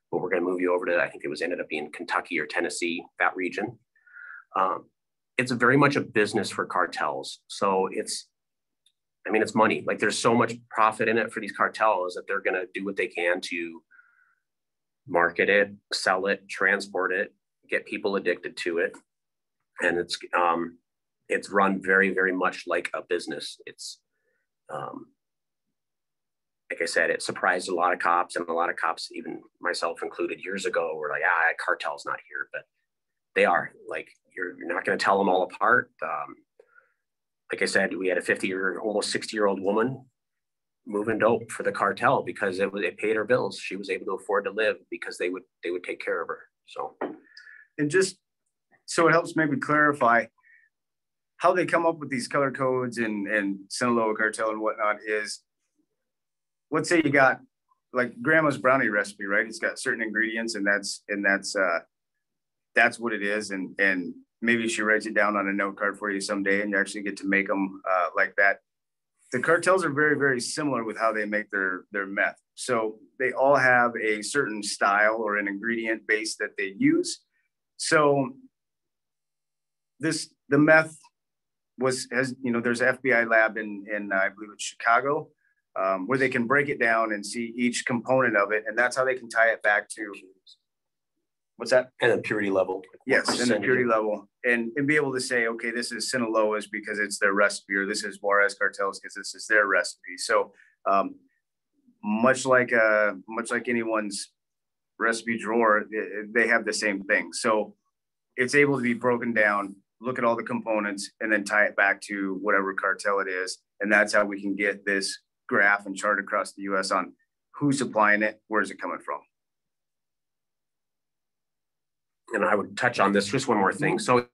but we're going to move you over to, I think it ended up being Kentucky or Tennessee, that region. It's very much a business for cartels. So it's money. Like, there's so much profit in it for these cartels that they're going to do what they can to market it, sell it, transport it, get people addicted to it. And it's run very, very much like a business. It's, like I said, it surprised a lot of cops, and a lot of cops, even myself included years ago, were like, cartel's not here, but they are. Like, you're not going to tell them all apart. Like I said, we had a 50-year, almost 60-year-old woman moving dope for the cartel because it paid her bills. She was able to afford to live because they would take care of her. So,
and just so it helps maybe clarify how they come up with these color codes and Sinaloa cartel and whatnot is, let's say you got like grandma's brownie recipe, right? It's got certain ingredients, and that's what it is. And maybe she writes it down on a note card for you someday, and you actually get to make them like that. The cartels are very, very similar with how they make their meth. So they all have a certain style or an ingredient base that they use. So the meth there's an FBI lab in I believe it's Chicago, where they can break it down and see each component of it. And that's how they can tie it back to, what's that?
And the purity level.
Yes, and the purity level. And be able to say, okay, this is Sinaloa's because it's their recipe, or this is Juarez Cartels because this is their recipe. So much like anyone's recipe drawer, they have the same thing. So it's able to be broken down, look at all the components, and then tie it back to whatever cartel it is. And that's how we can get this graph and chart across the US on who's supplying it, where's it coming from.
And I would touch on this, just one more thing. So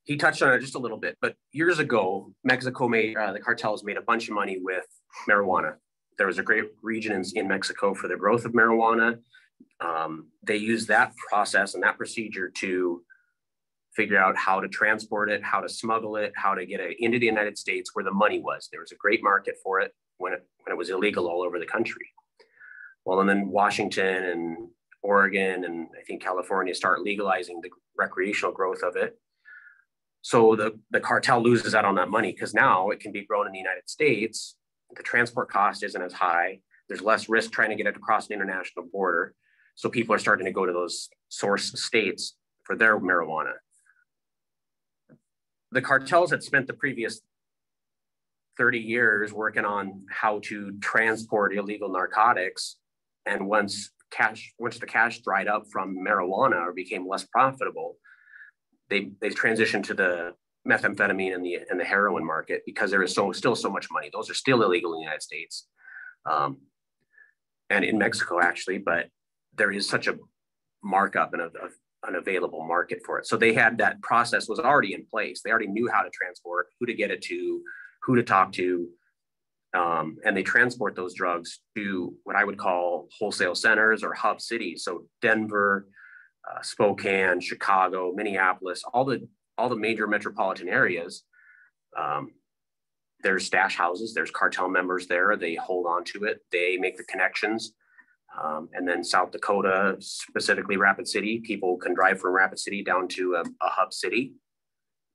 he touched on it just a little bit, but years ago, Mexico the cartels made a bunch of money with marijuana. There was a great region in Mexico for the growth of marijuana. They used that process and that procedure to figure out how to transport it, how to smuggle it, how to get it into the United States where the money was. There was a great market for it when it was illegal all over the country. Well, and then Washington and Oregon and I think California start legalizing the recreational growth of it. So the cartel loses out on that money because now it can be grown in the United States. The transport cost isn't as high. There's less risk trying to get it across an international border. So people are starting to go to those source states for their marijuana. The cartels had spent the previous 30 years working on how to transport illegal narcotics. And once the cash dried up from marijuana or became less profitable, they transitioned to the methamphetamine and the heroin market because there is still so much money. Those are still illegal in the United States and in Mexico, actually, but there is such a markup and an available market for it. So they had that process was already in place. They already knew how to transport, who to get it to, who to talk to. And they transport those drugs to what I would call wholesale centers or hub cities. So Denver, Spokane, Chicago, Minneapolis, all the major metropolitan areas. There's stash houses, there's cartel members there. They hold on to it. They make the connections. And then South Dakota, specifically Rapid City, people can drive from Rapid City down to a hub city,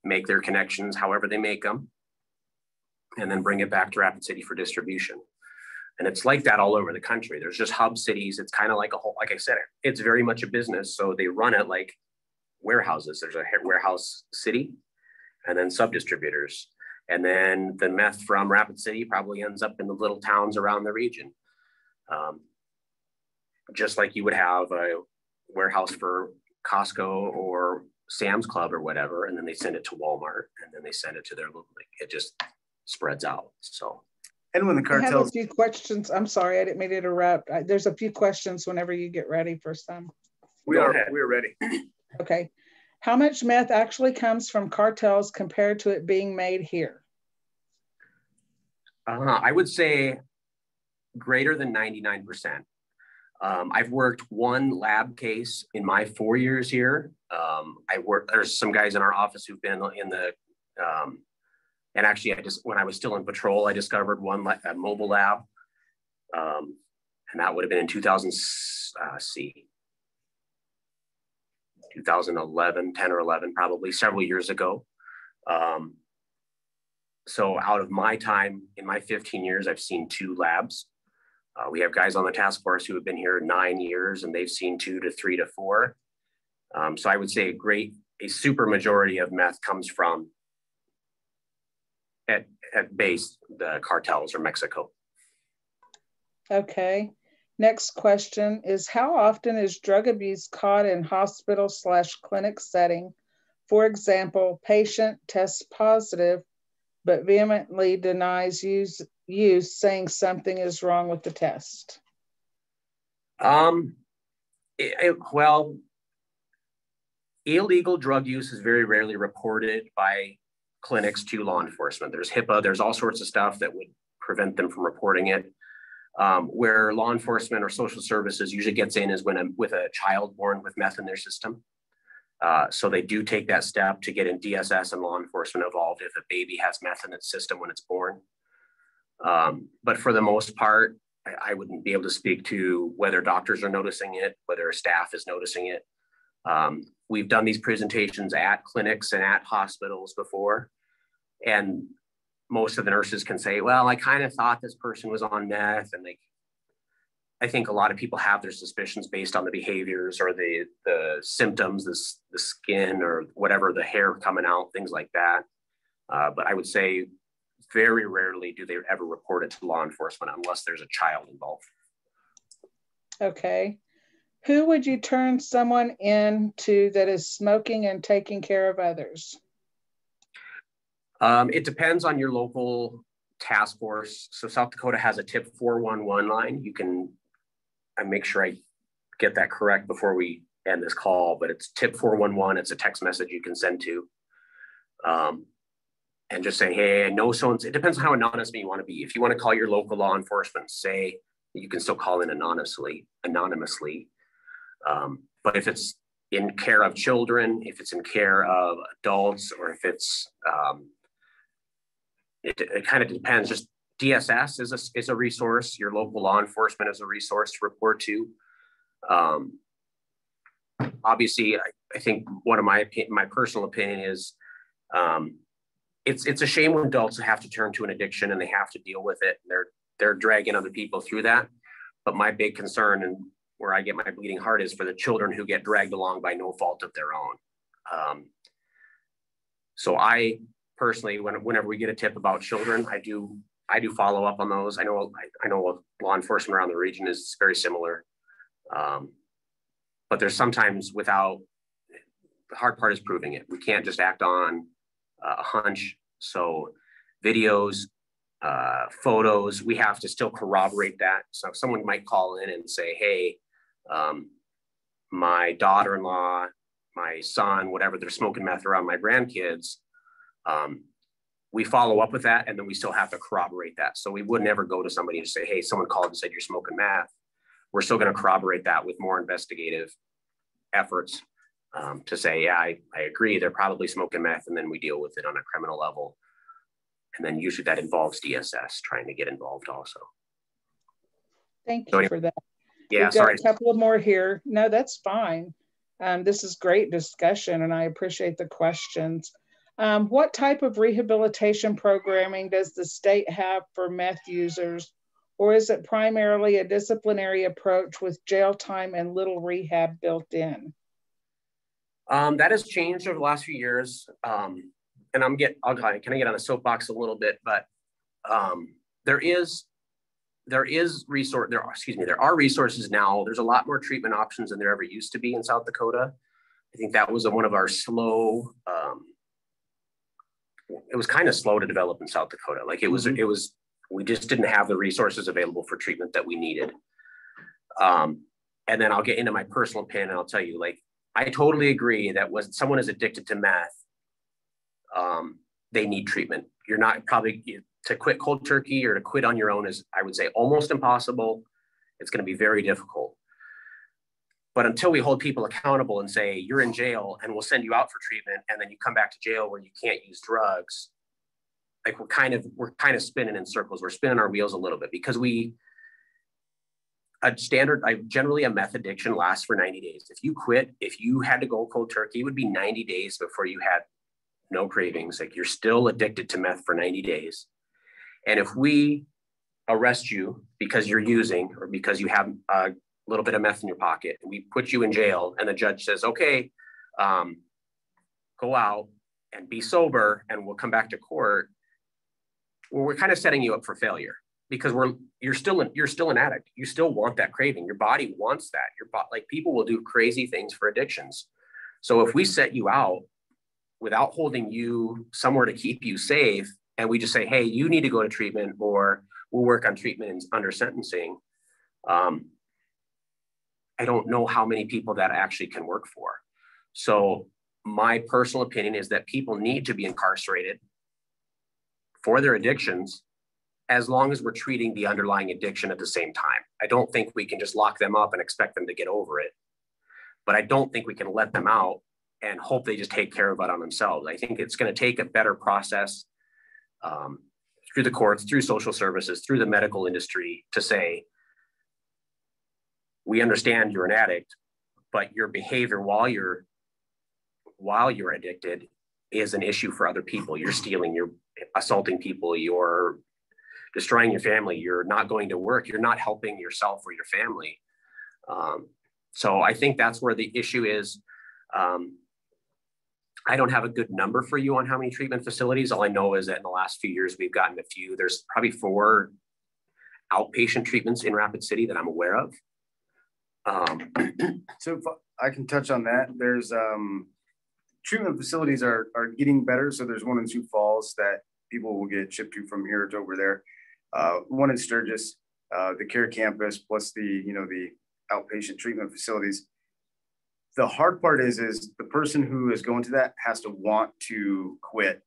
make their connections however they make them, and then bring it back to Rapid City for distribution. And it's like that all over the country. There's just hub cities. It's kind of like like I said, it's very much a business. So they run it like warehouses. There's a warehouse city and then sub-distributors. And then the meth from Rapid City probably ends up in the little towns around the region. Just like you would have a warehouse for Costco or Sam's Club or whatever, and then they send it to Walmart, and then they send it to their local, like, it just spreads out. So,
And when the
I have a
cartels,
few questions. I'm sorry, I didn't mean to interrupt. There's a few questions whenever you get ready for some.
we're ready.
Okay. How much meth actually comes from cartels compared to it being made here?
I would say greater than 99%. I've worked one lab case in my 4 years here. There's some guys in our office who've been in the, and actually when I was still in patrol, I discovered one a mobile lab. And that would have been in 2011, 10 or 11, probably several years ago. So out of my time, in my 15 years, I've seen 2 labs. We have guys on the task force who have been here 9 years, and they've seen 2 to 3 to 4. So I would say a super majority of meth comes from at base, the cartels or Mexico.
Okay. Next question is, how often is drug abuse caught in hospital/clinic setting? For example, patient tests positive, but vehemently denies use, saying something is wrong with the test.
Well, illegal drug use is very rarely reported by clinics to law enforcement. There's HIPAA, there's all sorts of stuff that would prevent them from reporting it. Where law enforcement or social services usually gets in is with a child born with meth in their system. So they do take that step to get in DSS and law enforcement involved if a baby has meth in its system when it's born. But for the most part, I wouldn't be able to speak to whether doctors are noticing it, whether staff is noticing it. We've done these presentations at clinics and at hospitals before, and most of the nurses can say, well, I kind of thought this person was on meth. And I think a lot of people have their suspicions based on the behaviors or the symptoms, the skin or whatever, the hair coming out, things like that. But I would say very rarely do they ever report it to law enforcement unless there's a child involved.
Okay. Who would you turn someone into that is smoking and taking care of others?
It depends on your local task force. So South Dakota has a tip 411 line. You can, I make sure I get that correct before we end this call, but it's tip 411. It's a text message you can send to. And just say, hey, I know so-and-so. It depends on how anonymous you want to be. If you want to call your local law enforcement, say, you can still call in anonymously. But if it's in care of children, if it's in care of adults, or if it's, it kind of depends. Just DSS is a resource. Your local law enforcement is a resource to report to. Obviously, I think one of my personal opinion is, it's a shame when adults have to turn to an addiction and they have to deal with it. And they're dragging other people through that. But my big concern, and where I get my bleeding heart, is for the children who get dragged along by no fault of their own. So I personally, whenever we get a tip about children, I do follow up on those. I know law enforcement around the region is very similar. But there's sometimes the hard part is proving it. We can't just act on a hunch. So videos, photos, we have to still corroborate that. So someone might call in and say, hey, my daughter-in-law, my son, whatever, they're smoking meth around my grandkids. We follow up with that, and then we still have to corroborate that. So we would never go to somebody and say, hey, someone called and said you're smoking meth. We're still going to corroborate that with more investigative efforts. To say, yeah, I agree, they're probably smoking meth, and then we deal with it on a criminal level. And then usually that involves DSS trying to get involved also.
Thank you for that.
Yeah,
We've got a couple of more here. No, that's fine. This is great discussion, and I appreciate the questions. What type of rehabilitation programming does the state have for meth users, or is it primarily a disciplinary approach with jail time and little rehab built in?
That has changed over the last few years. And I'll kind of get on a soapbox a little bit, but there are resources now. There's a lot more treatment options than there ever used to be in South Dakota. I think that was one of our slow, it was kind of slow to develop in South Dakota. Like it was, we just didn't have the resources available for treatment that we needed. And then I'll get into my personal opinion and I'll tell you, like, I totally agree that when someone is addicted to meth, they need treatment. You're not probably, to quit cold turkey or to quit on your own is, I would say, almost impossible. It's going to be very difficult. But until we hold people accountable and say, you're in jail and we'll send you out for treatment, and then you come back to jail where you can't use drugs, like we're kind of spinning in circles. We're spinning our wheels a little bit because generally a meth addiction lasts for 90 days. If you quit, if you had to go cold turkey, it would be 90 days before you had no cravings. Like you're still addicted to meth for 90 days. And if we arrest you because you're using or because you have a little bit of meth in your pocket, and we put you in jail, and the judge says, okay, go out and be sober and we'll come back to court, well, we're kind of setting you up for failure because you're still an addict. You still want that craving. Your body wants that. Like people will do crazy things for addictions. So if we set you out without holding you somewhere to keep you safe, and we just say, hey, you need to go to treatment, or we'll work on treatment under sentencing, I don't know how many people that actually can work for. So my personal opinion is that people need to be incarcerated for their addictions, as long as we're treating the underlying addiction at the same time. I don't think we can just lock them up and expect them to get over it, but I don't think we can let them out and hope they just take care of it on themselves. I think it's going to take a better process through the courts, through social services, through the medical industry to say, we understand you're an addict, but your behavior while you're addicted is an issue for other people. You're stealing, you're assaulting people, you're destroying your family, you're not going to work, you're not helping yourself or your family. So I think that's where the issue is. I don't have a good number for you on how many treatment facilities. All I know is that in the last few years, we've gotten a few. There's probably 4 outpatient treatments in Rapid City that I'm aware of.
So if I can touch on that, there's treatment facilities are getting better. So there's one in Sioux Falls that people will get shipped to from here to over there. One in Sturgis, the care campus, plus the outpatient treatment facilities. The hard part is the person who is going to that has to want to quit.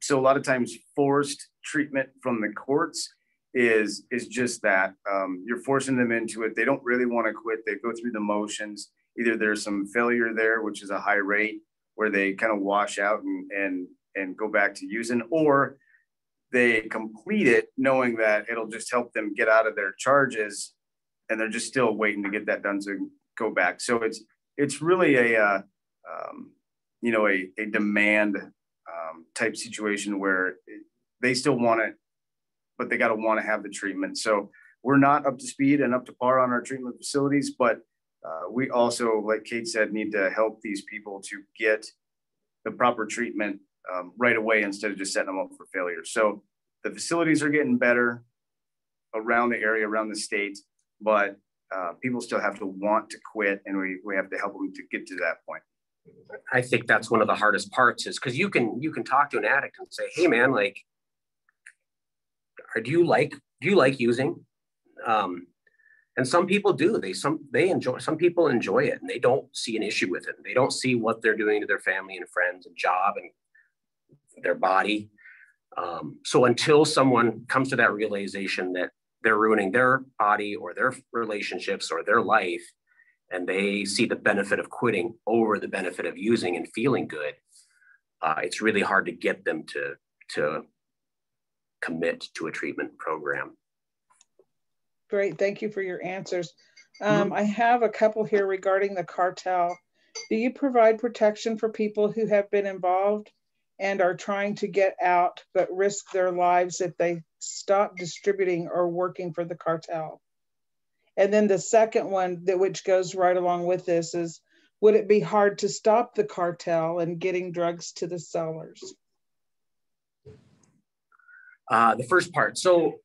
So a lot of times forced treatment from the courts is just that. You're forcing them into it. They don't really want to quit. They go through the motions. Either there's some failure there, which is a high rate, where they kind of wash out and go back to using, or they complete it knowing that it'll just help them get out of their charges, and they're just still waiting to get that done to go back. So it's really a demand type situation where they still want it, but they got to want to have the treatment. So we're not up to speed and up to par on our treatment facilities, but we also, like Kate said, need to help these people to get the proper treatment right away instead of just setting them up for failure. So the facilities are getting better around the area, around the state, but people still have to want to quit, and we have to help them to get to that point.
I think that's one of the hardest parts, is because you can talk to an addict and say, hey man, like, do you like using? And some people do. Some people enjoy it, and they don't see an issue with it. They don't see what they're doing to their family and friends and job and their body. So until someone comes to that realization that they're ruining their body or their relationships or their life, and they see the benefit of quitting over the benefit of using and feeling good, it's really hard to get them to commit to a treatment program.
Great, thank you for your answers. I have a couple here regarding the cartel. Do you provide protection for people who have been involved and are trying to get out but risk their lives if they stop distributing or working for the cartel? And then the second one, which goes right along with this, is would it be hard to stop the cartel and getting drugs to the sellers?
The first part. So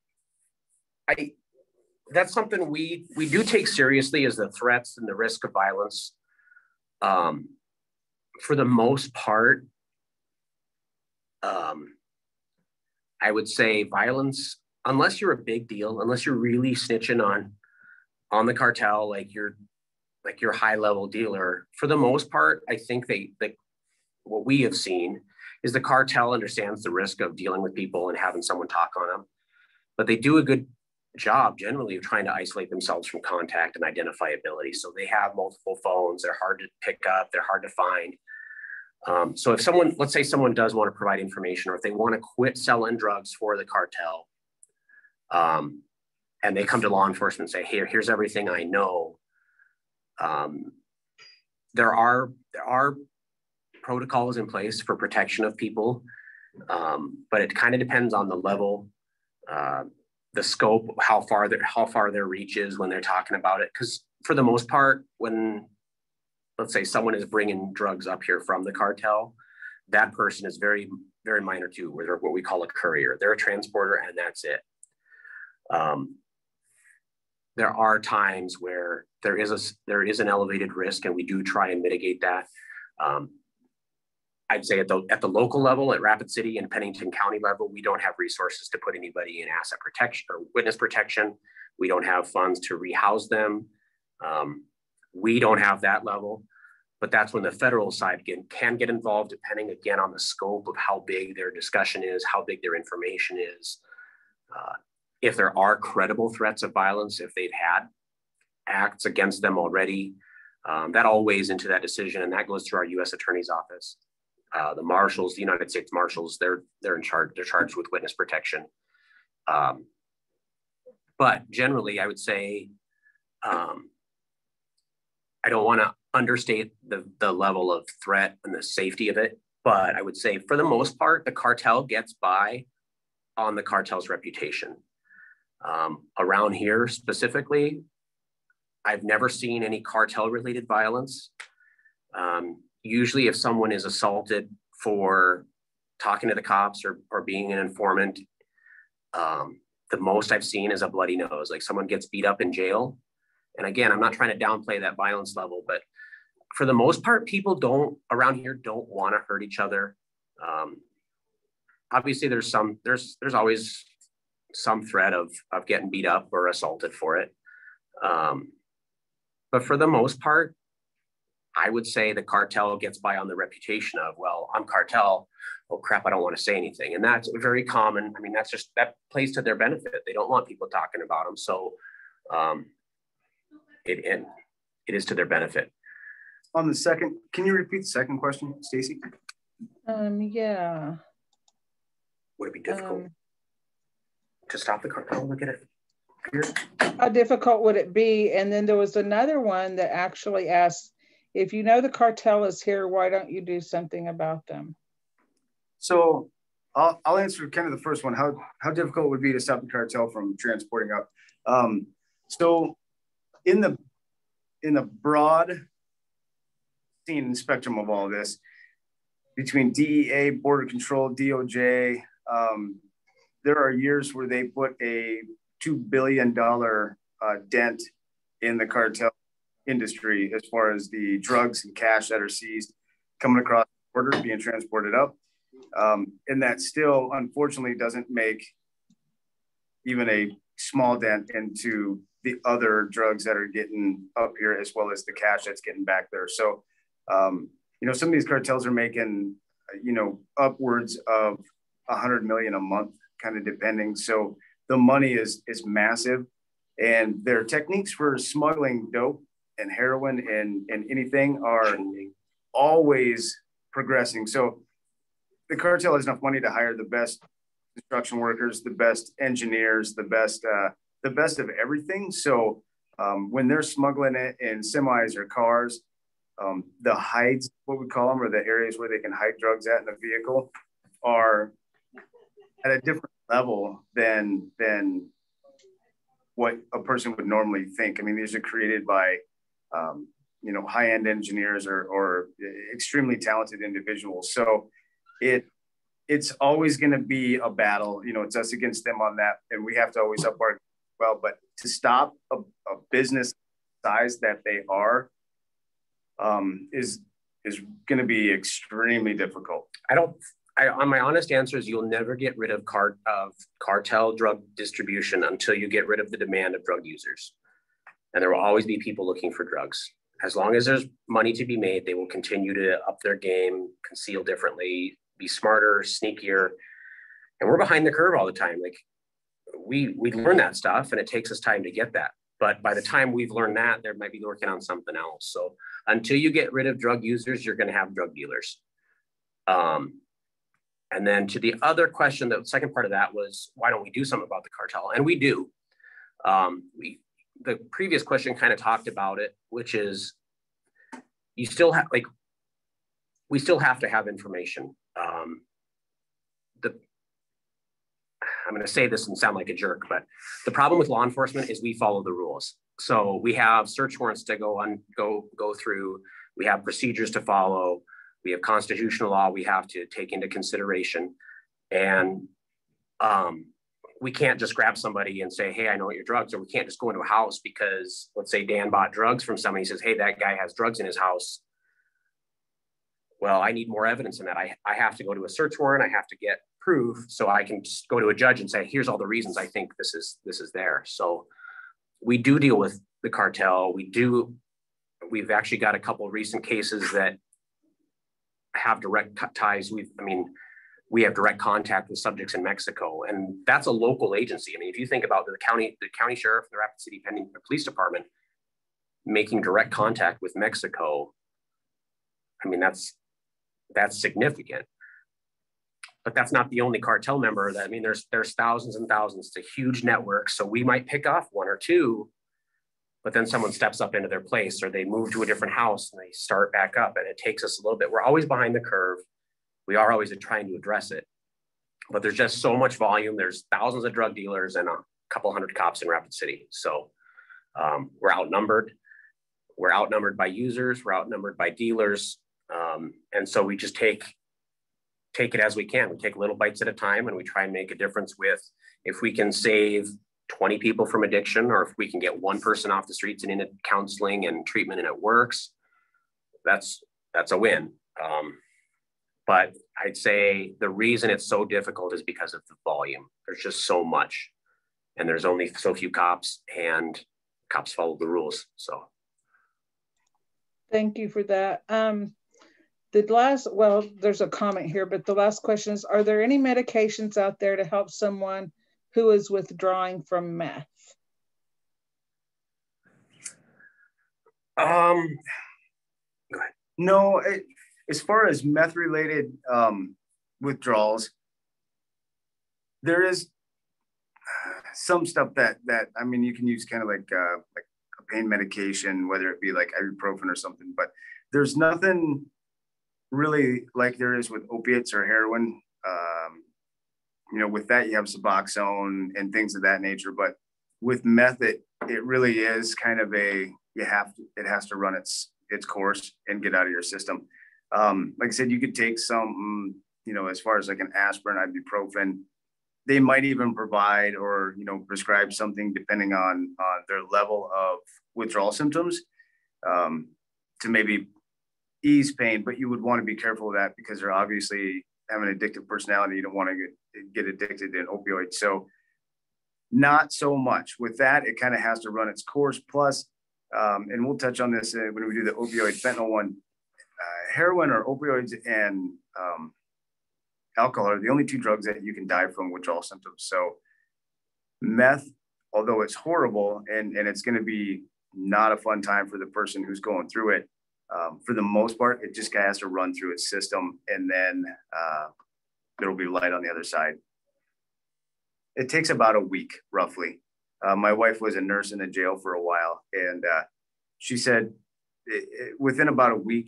that's something we do take seriously, is the threats and the risk of violence. For the most part, I would say violence, unless you're a big deal, unless you're really snitching on the cartel, like you're a high level dealer, for the most part, I think what we have seen is the cartel understands the risk of dealing with people and having someone talk on them, but they do a good job generally of trying to isolate themselves from contact and identifiability. So they have multiple phones, they're hard to pick up, they're hard to find. So if let's say someone does want to provide information, or if they want to quit selling drugs for the cartel, and they come to law enforcement and say, "Hey, here's everything I know." There are protocols in place for protection of people, but it kind of depends on the level, the scope, how far their reach is when they're talking about it. Because for the most part, when, let's say, someone is bringing drugs up here from the cartel, that person is very, very minor too, where they're what we call a courier. They're a transporter, and that's it. There are times where there is an elevated risk, and we do try and mitigate that. I'd say at the local level, at Rapid City and Pennington County level, we don't have resources to put anybody in asset protection or witness protection. We don't have funds to rehouse them. We don't have that level, but that's when the federal side can get involved, depending again on the scope of how big their discussion is, how big their information is. If there are credible threats of violence, if they've had acts against them already, that all weighs into that decision, and that goes through our U.S. Attorney's Office. The marshals, the United States Marshals, they're in charge. They're charged with witness protection. But generally, I would say I don't want to understate the level of threat and the safety of it. But I would say, for the most part, the cartel gets by on the cartel's reputation. Around here specifically, I've never seen any cartel-related violence. Usually if someone is assaulted for talking to the cops or being an informant, the most I've seen is a bloody nose, like someone gets beat up in jail. And again, I'm not trying to downplay that violence level, but for the most part, people around here don't want to hurt each other. Obviously there's always some threat of getting beat up or assaulted for it. But for the most part, I would say the cartel gets by on the reputation of, well, I'm cartel. Oh crap, I don't want to say anything. And that's very common. I mean, that plays to their benefit. They don't want people talking about them. So it is to their benefit.
On the second, can you repeat the second question, Stacy?
Yeah.
Would it be difficult to stop the cartel? Look at it here.
How difficult would it be? And then there was another one that actually asked, if you know the cartel is here, why don't you do something about them? So
I'll answer kind of the first one. How difficult it would be to stop the cartel from transporting up. So in the broad scene and spectrum of all of this, between DEA, Border Control, DOJ, there are years where they put a $2 billion dent in the cartel industry as far as the drugs and cash that are seized coming across the border, being transported up. And that still, unfortunately, doesn't make even a small dent into the other drugs that are getting up here, as well as the cash that's getting back there. So, some of these cartels are making, upwards of 100 million a month, kind of depending. So the money is massive, and their techniques for smuggling dope and heroin and anything are always progressing. So the cartel has enough money to hire the best construction workers, the best engineers, the best of everything. So when they're smuggling it in semis or cars, the hides, what we call them, or the areas where they can hide drugs at in the vehicle, are at a different level than what a person would normally think. I mean, these are created by high-end engineers or extremely talented individuals. So it's always going to be a battle. It's us against them on that, and we have to always up our well. But to stop a business size that they are, is going to be extremely difficult.
My honest answer is you'll never get rid of cartel drug distribution until you get rid of the demand of drug users. And there will always be people looking for drugs. As long as there's money to be made, they will continue to up their game, conceal differently, be smarter, sneakier. And we're behind the curve all the time. Like we learn that stuff and it takes us time to get that. But by the time we've learned that, they might be working on something else. So until you get rid of drug users, you're going to have drug dealers. And then to the other question, the second part of that was, why don't we do something about the cartel? And we do. The previous question kind of talked about it, which is we still have to have information. I'm going to say this and sound like a jerk, but the problem with law enforcement is we follow the rules. So we have search warrants to go through. We have procedures to follow. We have constitutional law we have to take into consideration. And we can't just grab somebody and say, hey, I know what your drugs are. We can't just go into a house because, let's say Dan bought drugs from somebody and says, hey, that guy has drugs in his house. Well, I need more evidence than that. I have to go to a search warrant. I have to get proof so I can just go to a judge and say, here's all the reasons I think this is there. So we do deal with the cartel. We've actually got a couple of recent cases that have direct ties. We have direct contact with subjects in Mexico, and that's a local agency. I mean, if you think about the county sheriff, the Rapid City Police Department making direct contact with Mexico, I mean, that's significant. But that's not the only cartel member. There's thousands and thousands. It's a huge network. So we might pick off one or two, but then someone steps up into their place or they move to a different house and they start back up, and it takes us a little bit. We're always behind the curve. We are always trying to address it, but there's just so much volume. There's thousands of drug dealers and a couple hundred cops in Rapid City. So we're outnumbered. We're outnumbered by users. We're outnumbered by dealers. And so we just take it as we can. We take little bites at a time and we try and make a difference with, if we can save 20 people from addiction, or if we can get one person off the streets and into counseling and treatment and it works, that's a win. But I'd say the reason it's so difficult is because of the volume. There's just so much, and there's only so few cops, and cops follow the rules. So.
Thank you for that. There's a comment here, but the last question is, are there any medications out there to help someone who is withdrawing from meth?
Go ahead. No, as far as meth related withdrawals, there is some stuff that you can use kind of like a pain medication, whether it be like ibuprofen or something, but there's nothing really like there is with opiates or heroin. With that you have Suboxone and things of that nature, but with meth it really is kind of it has to run its course and get out of your system. Like I said, you could take some, as far as like an aspirin, ibuprofen. They might even provide or, prescribe something depending on their level of withdrawal symptoms to maybe ease pain, but you would want to be careful of that because they're obviously have an addictive personality. You don't want to get addicted to an opioid. So not so much with that. It kind of has to run its course. Plus, and we'll touch on this when we do the opioid fentanyl one, heroin or opioids and alcohol are the only two drugs that you can die from withdrawal symptoms. So meth, although it's horrible and it's going to be not a fun time for the person who's going through it, for the most part, it just has to run through its system, and then there will be light on the other side. It takes about a week, roughly. My wife was a nurse in a jail for a while, and she said within about a week,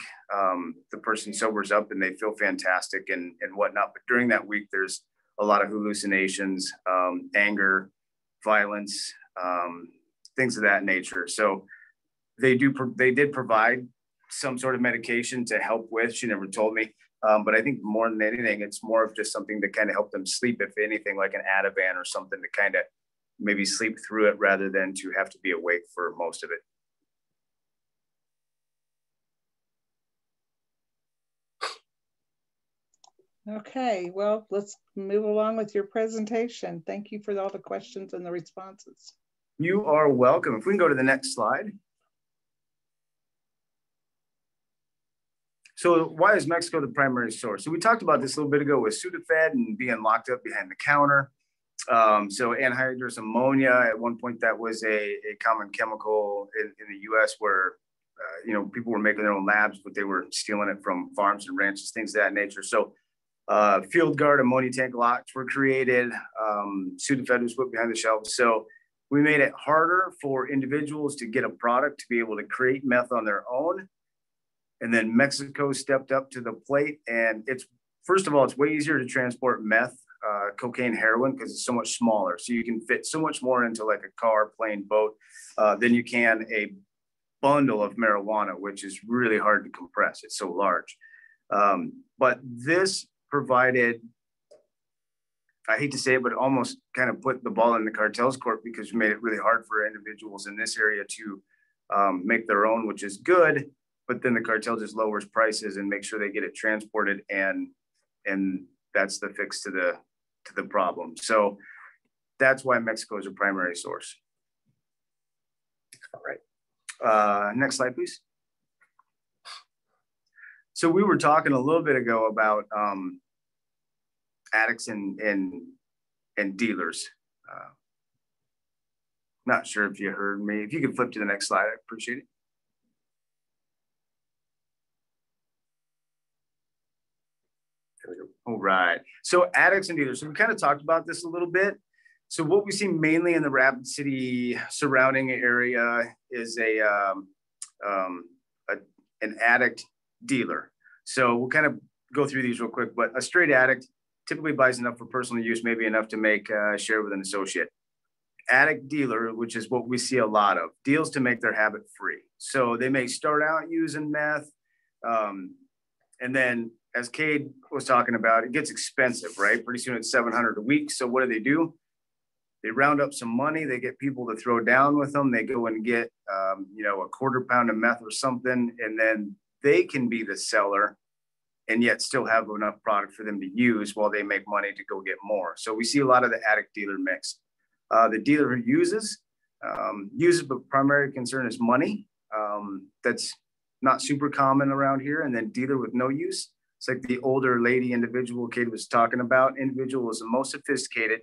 the person sobers up and they feel fantastic and whatnot. But during that week, there's a lot of hallucinations, anger, violence, things of that nature. So they did provide some sort of medication to help with. She never told me, but I think more than anything, it's more of just something to kind of help them sleep, if anything, like an Ativan or something to kind of maybe sleep through it rather than to have to be awake for most of it.
Okay, well, let's move along with your presentation. Thank you for all the questions and the responses.
You are welcome. If we can go to the next slide. So why is Mexico the primary source? So we talked about this a little bit ago with Sudafed and being locked up behind the counter. So anhydrous ammonia, at one point that was a common chemical in the US where, you know, people were making their own labs, but they were stealing it from farms and ranches, things of that nature. So field guard ammonia tank locks were created. Sudafed was put behind the shelves. So we made it harder for individuals to get a product to be able to create meth on their own. And then Mexico stepped up to the plate. And it's, first of all, it's way easier to transport meth, cocaine, heroin, because it's so much smaller. So you can fit so much more into like a car, plane, boat, than you can a bundle of marijuana, which is really hard to compress. It's so large. But this provided, I hate to say it, but almost kind of put the ball in the cartel's court because we made it really hard for individuals in this area to make their own, which is good. But then the cartel just lowers prices and makes sure they get it transported, and that's the fix to the problem. So that's why Mexico is a primary source. All right. Next slide, please. So we were talking a little bit ago about addicts and dealers. Not sure if you heard me. If you could flip to the next slide, I appreciate it. All right. So addicts and dealers. So we kind of talked about this a little bit. So what we see mainly in the Rapid City surrounding area is an addict dealer. So we'll kind of go through these real quick, but a straight addict typically buys enough for personal use, maybe enough to make share with an associate. Addict dealer, which is what we see a lot of, deals to make their habit free. So they may start out using meth, and then as Cade was talking about, it gets expensive, right? Pretty soon it's $700 a week. So what do? They round up some money. They get people to throw down with them. They go and get, you know, a quarter pound of meth or something, and then they can be the seller and yet still have enough product for them to use while they make money to go get more. So we see a lot of the addict dealer mix. The dealer who uses, but primary concern is money. That's not super common around here. And then dealer with no use. It's like the older lady individual Kate was talking about. Individual is the most sophisticated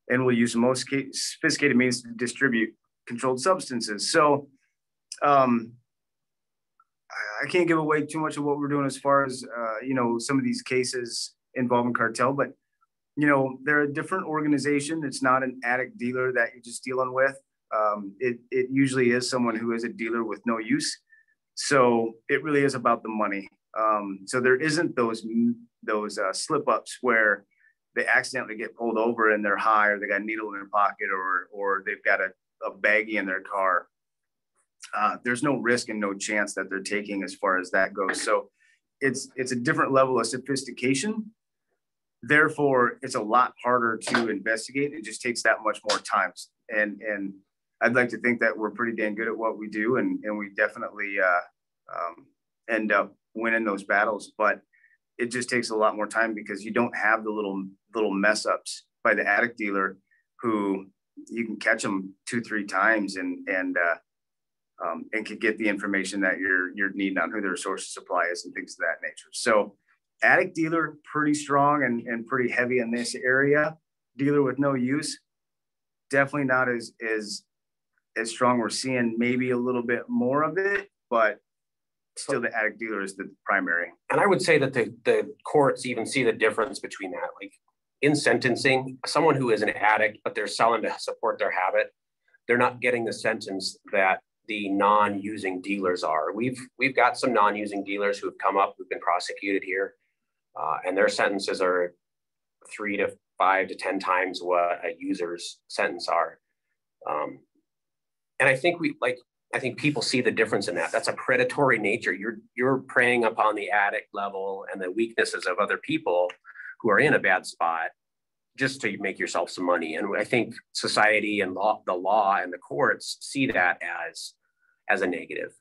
and will use the most sophisticated means to distribute controlled substances. So I can't give away too much of what we're doing as far as, you know, some of these cases involving cartel, but, you know, they're a different organization. It's not an addict dealer that you're just dealing with. It usually is someone who is a dealer with no use. So it really is about the money. So there isn't those slip ups where they accidentally get pulled over and they're high, or they got a needle in their pocket, or they've got a baggie in their car. There's no risk and no chance that they're taking as far as that goes. So it's a different level of sophistication. Therefore, it's a lot harder to investigate. It just takes that much more time. And I'd like to think that we're pretty dang good at what we do, and we definitely end up winning those battles. But it just takes a lot more time because you don't have the little mess ups by the addict dealer who you can catch them 2-3 times and could get the information that you're needing on who their source of supply is and things of that nature. So addict dealer, pretty strong and pretty heavy in this area. Dealer with no use, definitely not as strong. We're seeing maybe a little bit more of it, but still the addict dealer is the primary.
And I would say that the courts even see the difference between that. Like in sentencing, someone who is an addict, but they're selling to support their habit, they're not getting the sentence that the non-using dealers are. We've got some non-using dealers who have come up, who've been prosecuted here, and their sentences are 3 to 5 to 10 times what a user's sentence are. And I think I think people see the difference in that. That's a predatory nature. You're preying upon the addict level and the weaknesses of other people who are in a bad spot just to make yourself some money. And I think society and the law and the courts see that as a negative.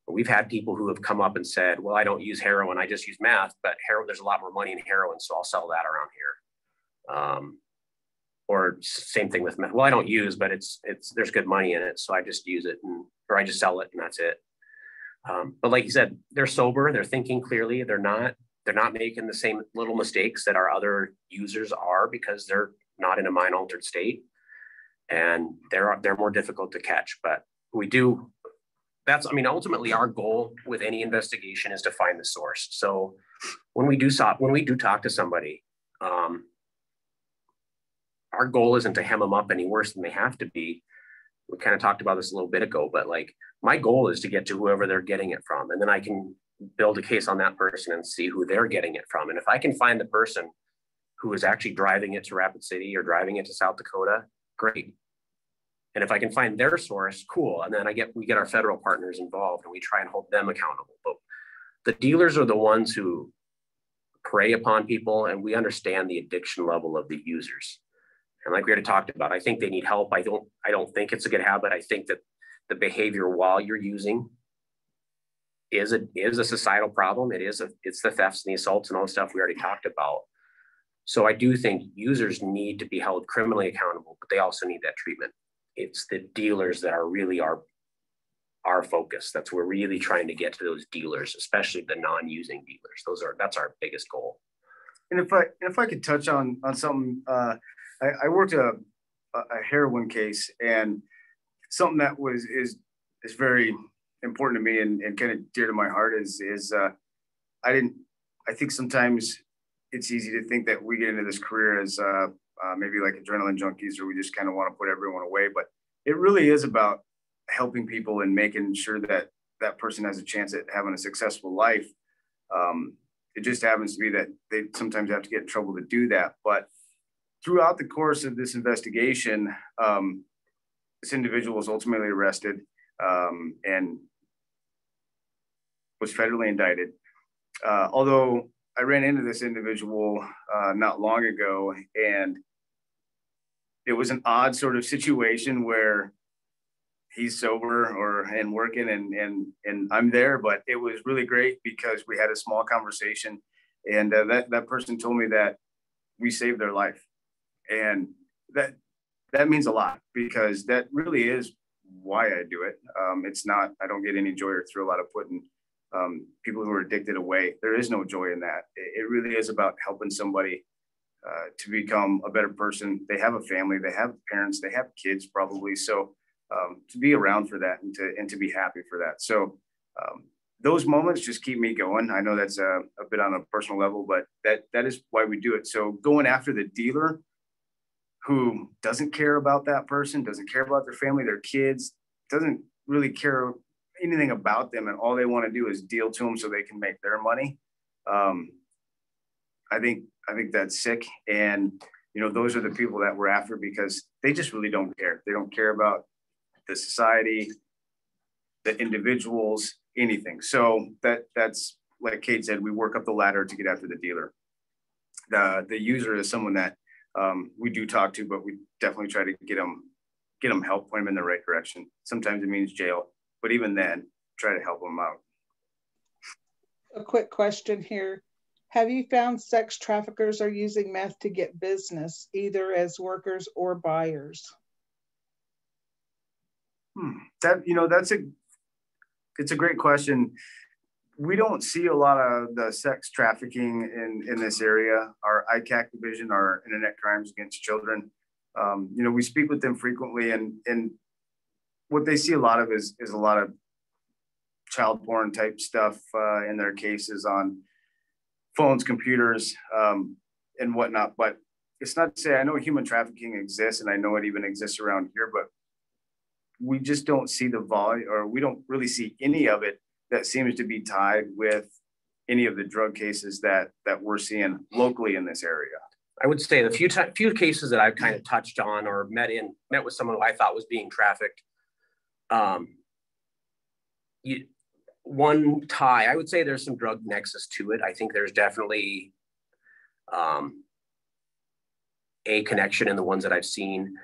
We've had people who have come up and said, well, I don't use heroin, I just use meth, but there's a lot more money in heroin, so I'll sell that around here. Or same thing with meth. Well, I don't use, but there's good money in it, so I just use it, or I just sell it, and that's it. But like you said, they're sober, they're thinking clearly, they're not making the same little mistakes that our other users are, because they're not in a mind altered state, and they're more difficult to catch. But ultimately our goal with any investigation is to find the source. So when we do talk to somebody, our goal isn't to hem them up any worse than they have to be. We kind of talked about this a little bit ago, but like, my goal is to get to whoever they're getting it from. And then I can build a case on that person and see who they're getting it from. And if I can find the person who is actually driving it to Rapid City or driving it to South Dakota, great. And if I can find their source, cool. And then we get our federal partners involved and we try and hold them accountable. But the dealers are the ones who prey upon people, and we understand the addiction level of the users. And like we already talked about, I think they need help. I don't think it's a good habit. I think that the behavior while you're using is a societal problem. It's the thefts and the assaults and all the stuff we already talked about. So I do think users need to be held criminally accountable, but they also need that treatment. It's the dealers that are really our focus. That's we're really trying to get to those dealers, especially the non-using dealers. That's our biggest goal.
And if I could touch on something, I worked a heroin case, and something that is very important to me and kind of dear to my heart is I think sometimes it's easy to think that we get into this career as maybe like adrenaline junkies, or we just kind of want to put everyone away, but it really is about helping people and making sure that that person has a chance at having a successful life. It just happens to be that they sometimes have to get in trouble to do that. But throughout the course of this investigation, this individual was ultimately arrested and was federally indicted. Although I ran into this individual not long ago, and it was an odd sort of situation where he's sober and working and I'm there, but it was really great because we had a small conversation, and that person told me that we saved their life. And that means a lot, because that really is why I do it. It's not, I don't get any joy or thrill out of putting people who are addicted away. There is no joy in that. It really is about helping somebody to become a better person. They have a family, they have parents, they have kids probably. So to be around for that and to be happy for that. So those moments just keep me going. I know that's a bit on a personal level, but that is why we do it. So going after the dealer who doesn't care about that person, doesn't care about their family, their kids, doesn't really care anything about them, and all they want to do is deal to them so they can make their money. I think that's sick. And, those are the people that we're after, because they just really don't care. They don't care about the society, the individuals, anything. So that's like Kate said, we work up the ladder to get after the dealer. The user is someone that we do talk to, but we definitely try to get them help, point them in the right direction. Sometimes it means jail, but even then, try to help them out.
A quick question here. Have you found sex traffickers are using meth to get business, either as workers or buyers?
It's a great question. We don't see a lot of the sex trafficking in this area. Our ICAC division, our Internet Crimes Against Children, we speak with them frequently, and what they see a lot of is a lot of child porn type stuff in their cases on phones, computers, and whatnot. But it's not to say, I know human trafficking exists, and I know it even exists around here, but we just don't see the volume, or we don't really see any of it that seems to be tied with any of the drug cases that we're seeing locally in this area.
I would say the few cases that I've kind of touched on or met with someone who I thought was being trafficked. One tie, I would say there's some drug nexus to it. I think there's definitely a connection in the ones that I've seen.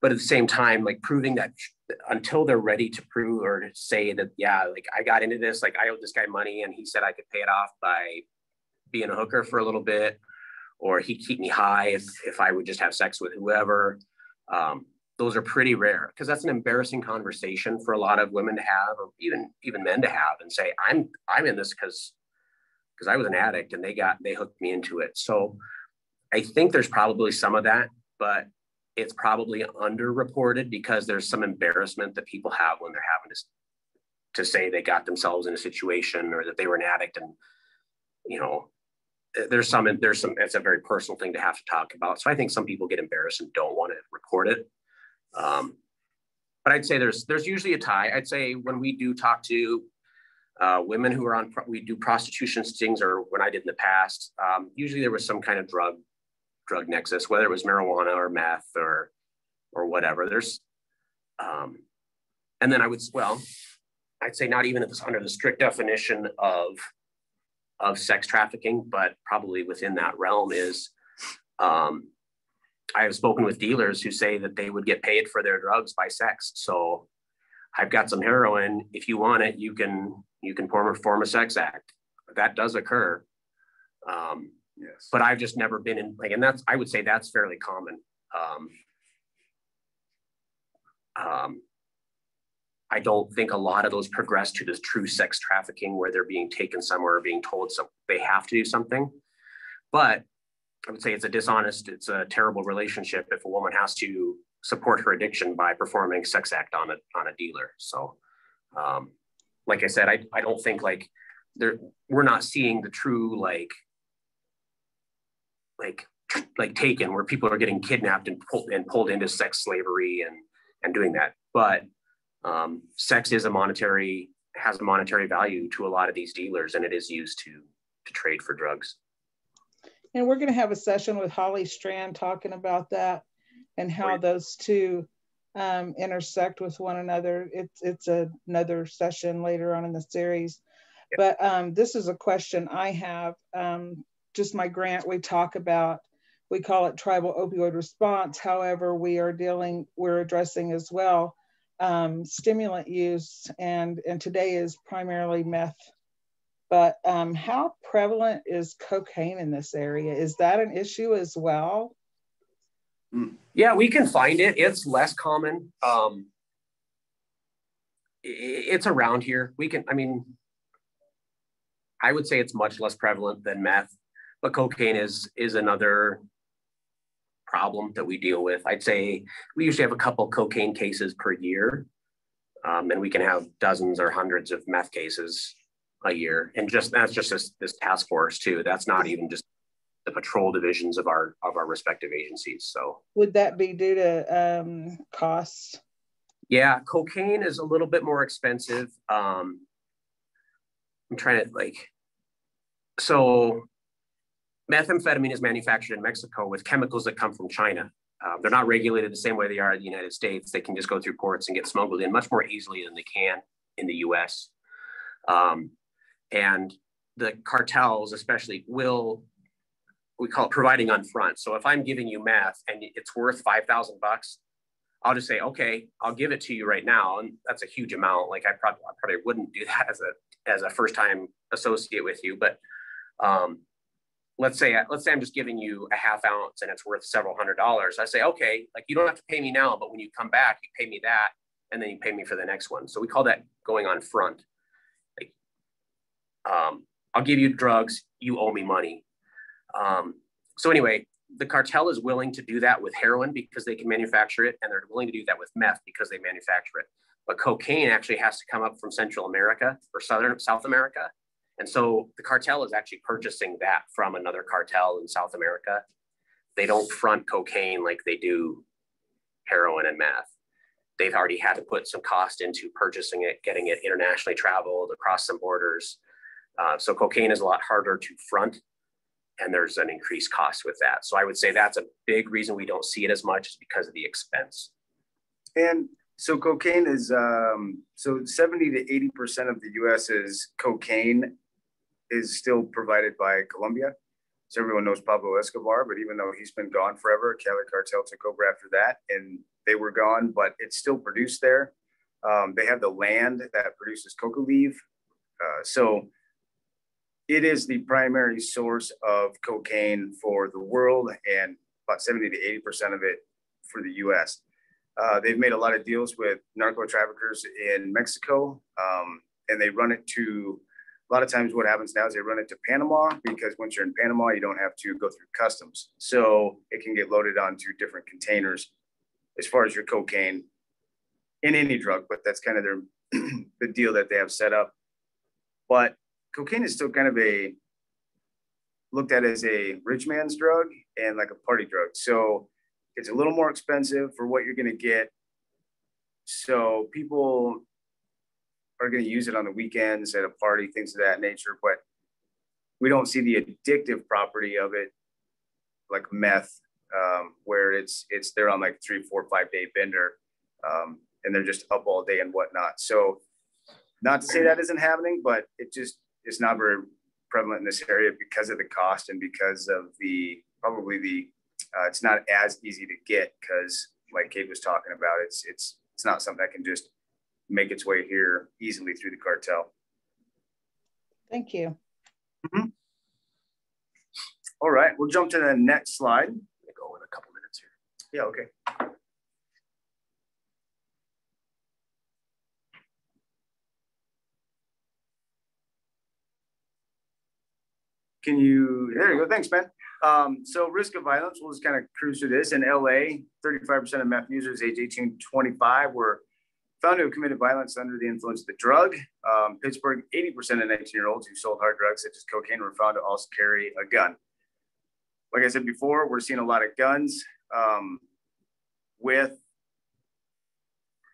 but at the same time, like proving that until they're ready to prove or to say that, yeah, like I got into this, like I owed this guy money and he said I could pay it off by being a hooker for a little bit, or he'd keep me high if I would just have sex with whoever. Those are pretty rare because that's an embarrassing conversation for a lot of women to have, or even men to have, and say, I'm in this because I was an addict and they hooked me into it. So I think there's probably some of that, but it's probably underreported because there's some embarrassment that people have when they're having to say they got themselves in a situation or that they were an addict. And, you know, there's some, it's a very personal thing to have to talk about. So I think some people get embarrassed and don't want to report it. But I'd say there's usually a tie. I'd say when we do talk to women who are we do prostitution stings, or when I did in the past, usually there was some kind of drug nexus, whether it was marijuana or meth or whatever. There's, and then I'd say not even under the strict definition of sex trafficking, but probably within that realm is, I have spoken with dealers who say that they would get paid for their drugs by sex. So I've got some heroin. If you want it, you can perform a sex act. That does occur.
Yes.
But I've just never been in, like, and I would say that's fairly common. I don't think a lot of those progress to this true sex trafficking where they're being taken somewhere or being told they have to do something. But I would say it's a terrible relationship if a woman has to support her addiction by performing a sex act on a dealer. So, like I said, I don't think like we're not seeing the true like Taken, where people are getting kidnapped and pulled into sex slavery and doing that. But sex has a monetary value to a lot of these dealers, and it is used to trade for drugs.
And we're going to have a session with Holly Strand talking about that and how those two intersect with one another. It's another session later on in the series. But this is a question I have. Just my grant, we call it tribal opioid response. However, we're addressing as well stimulant use, and today is primarily meth. But how prevalent is cocaine in this area? Is that an issue as well?
Yeah, we can find it. It's less common. It's around here. I would say it's much less prevalent than meth, but cocaine is another problem that we deal with. I'd say we usually have a couple cocaine cases per year, and we can have dozens or hundreds of meth cases a year. And that's just this task force too. That's not even just the patrol divisions of our respective agencies. So
would that be due to costs?
Yeah, cocaine is a little bit more expensive. I'm trying to so methamphetamine is manufactured in Mexico with chemicals that come from China. They're not regulated the same way they are in the United States. They can just go through ports and get smuggled in much more easily than they can in the US. And the cartels especially we call it providing on front. So if I'm giving you meth and it's worth $5,000, I'll just say, okay, I'll give it to you right now. And that's a huge amount. Like I probably wouldn't do that as a first time associate with you. But let's say I'm just giving you a half ounce and it's worth several $100s. I say, okay, like you don't have to pay me now, but when you come back, you pay me that, and then you pay me for the next one. So we call that going on front. I'll give you drugs, you owe me money. So anyway, the cartel is willing to do that with heroin because they can manufacture it, and they're willing to do that with meth because they manufacture it. But cocaine actually has to come up from Central America or South America. And so the cartel is actually purchasing that from another cartel in South America. They don't front cocaine like they do heroin and meth. They've already had to put some cost into purchasing it, getting it internationally traveled across some borders. So cocaine is a lot harder to front, and there's an increased cost with that. So I would say that's a big reason we don't see it as much, is because of the expense.
And so cocaine is, so 70 to 80% of the US's cocaine is still provided by Colombia. So everyone knows Pablo Escobar, but even though he's been gone forever, Cali Cartel took over after that. And they were gone, but it's still produced there. They have the land that produces coca leaf. So it is the primary source of cocaine for the world, and about 70 to 80% of it for the US. They've made a lot of deals with narco traffickers in Mexico, and they run it to, a lot of times what happens now is they run it to Panama, because once you're in Panama, you don't have to go through customs. So it can get loaded onto different containers as far as your cocaine in any drug, but that's kind of their the deal that they have set up. But cocaine is still kind of looked at as a rich man's drug and like a party drug. So it's a little more expensive for what you're going to get. So people are going to use it on the weekends at a party, things of that nature, but we don't see the addictive property of it like meth, where they're on like 3, 4, 5 day bender, and they're just up all day and whatnot. So not to say that isn't happening, but it's not very prevalent in this area because of the cost and because of it's not as easy to get, because like Kate was talking about, it's not something that can just make its way here easily through the cartel.
Thank you.
Mm-hmm. All right, we'll jump to the next slide. I'm gonna go in a couple minutes here. Yeah, okay. There you go, thanks, Ben. So risk of violence, we'll just kind of cruise through this. In LA, 35% of meth users age 18 to 25 were found to have committed violence under the influence of the drug. Pittsburgh, 80% of 19-year-olds who sold hard drugs such as cocaine were found to also carry a gun. Like I said before, we're seeing a lot of guns with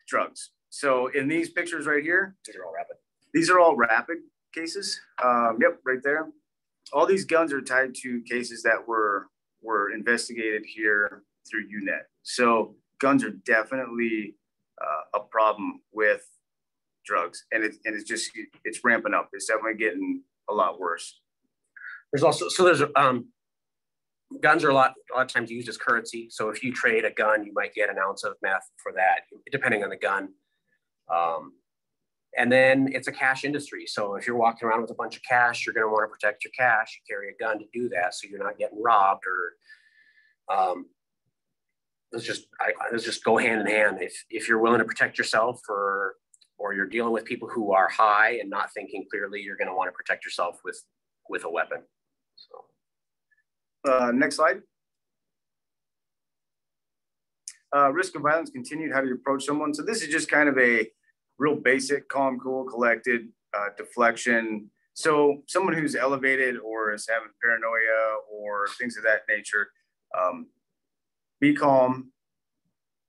drugs. So in these pictures right here, these are all rapid cases. Yep, right there. All these guns are tied to cases that were investigated here through UNET. So guns are definitely a problem with drugs, and it's ramping up. It's definitely getting a lot worse.
There's guns are a lot of times used as currency. So if you trade a gun, you might get an ounce of meth for that, depending on the gun. And then it's a cash industry. So if you're walking around with a bunch of cash, you're going to want to protect your cash. You carry a gun to do that, so you're not getting robbed. Or let's just go hand in hand. If you're willing to protect yourself, or you're dealing with people who are high and not thinking clearly, you're going to want to protect yourself with a weapon. So
next slide. Risk of violence continued. How do you approach someone? So this is just kind of a real basic, calm, cool, collected deflection. So someone who's elevated or is having paranoia or things of that nature, be calm,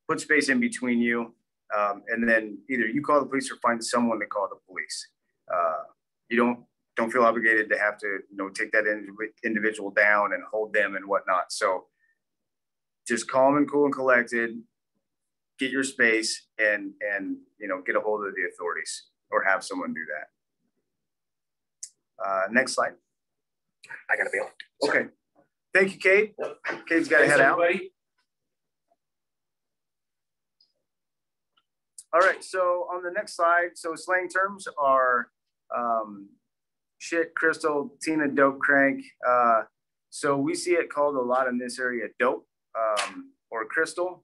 put space in between you, and then either you call the police or find someone to call the police. You don't feel obligated to have to take that individual down and hold them and whatnot. So just calm and cool and collected. Get your space and get a hold of the authorities or have someone do that. Next slide.
I gotta be on.
Okay. Thank you, Kate. Kate's got to head out. All right. So on the next slide, so slang terms are shit, crystal, Tina, dope, crank. So we see it called a lot in this area dope or crystal.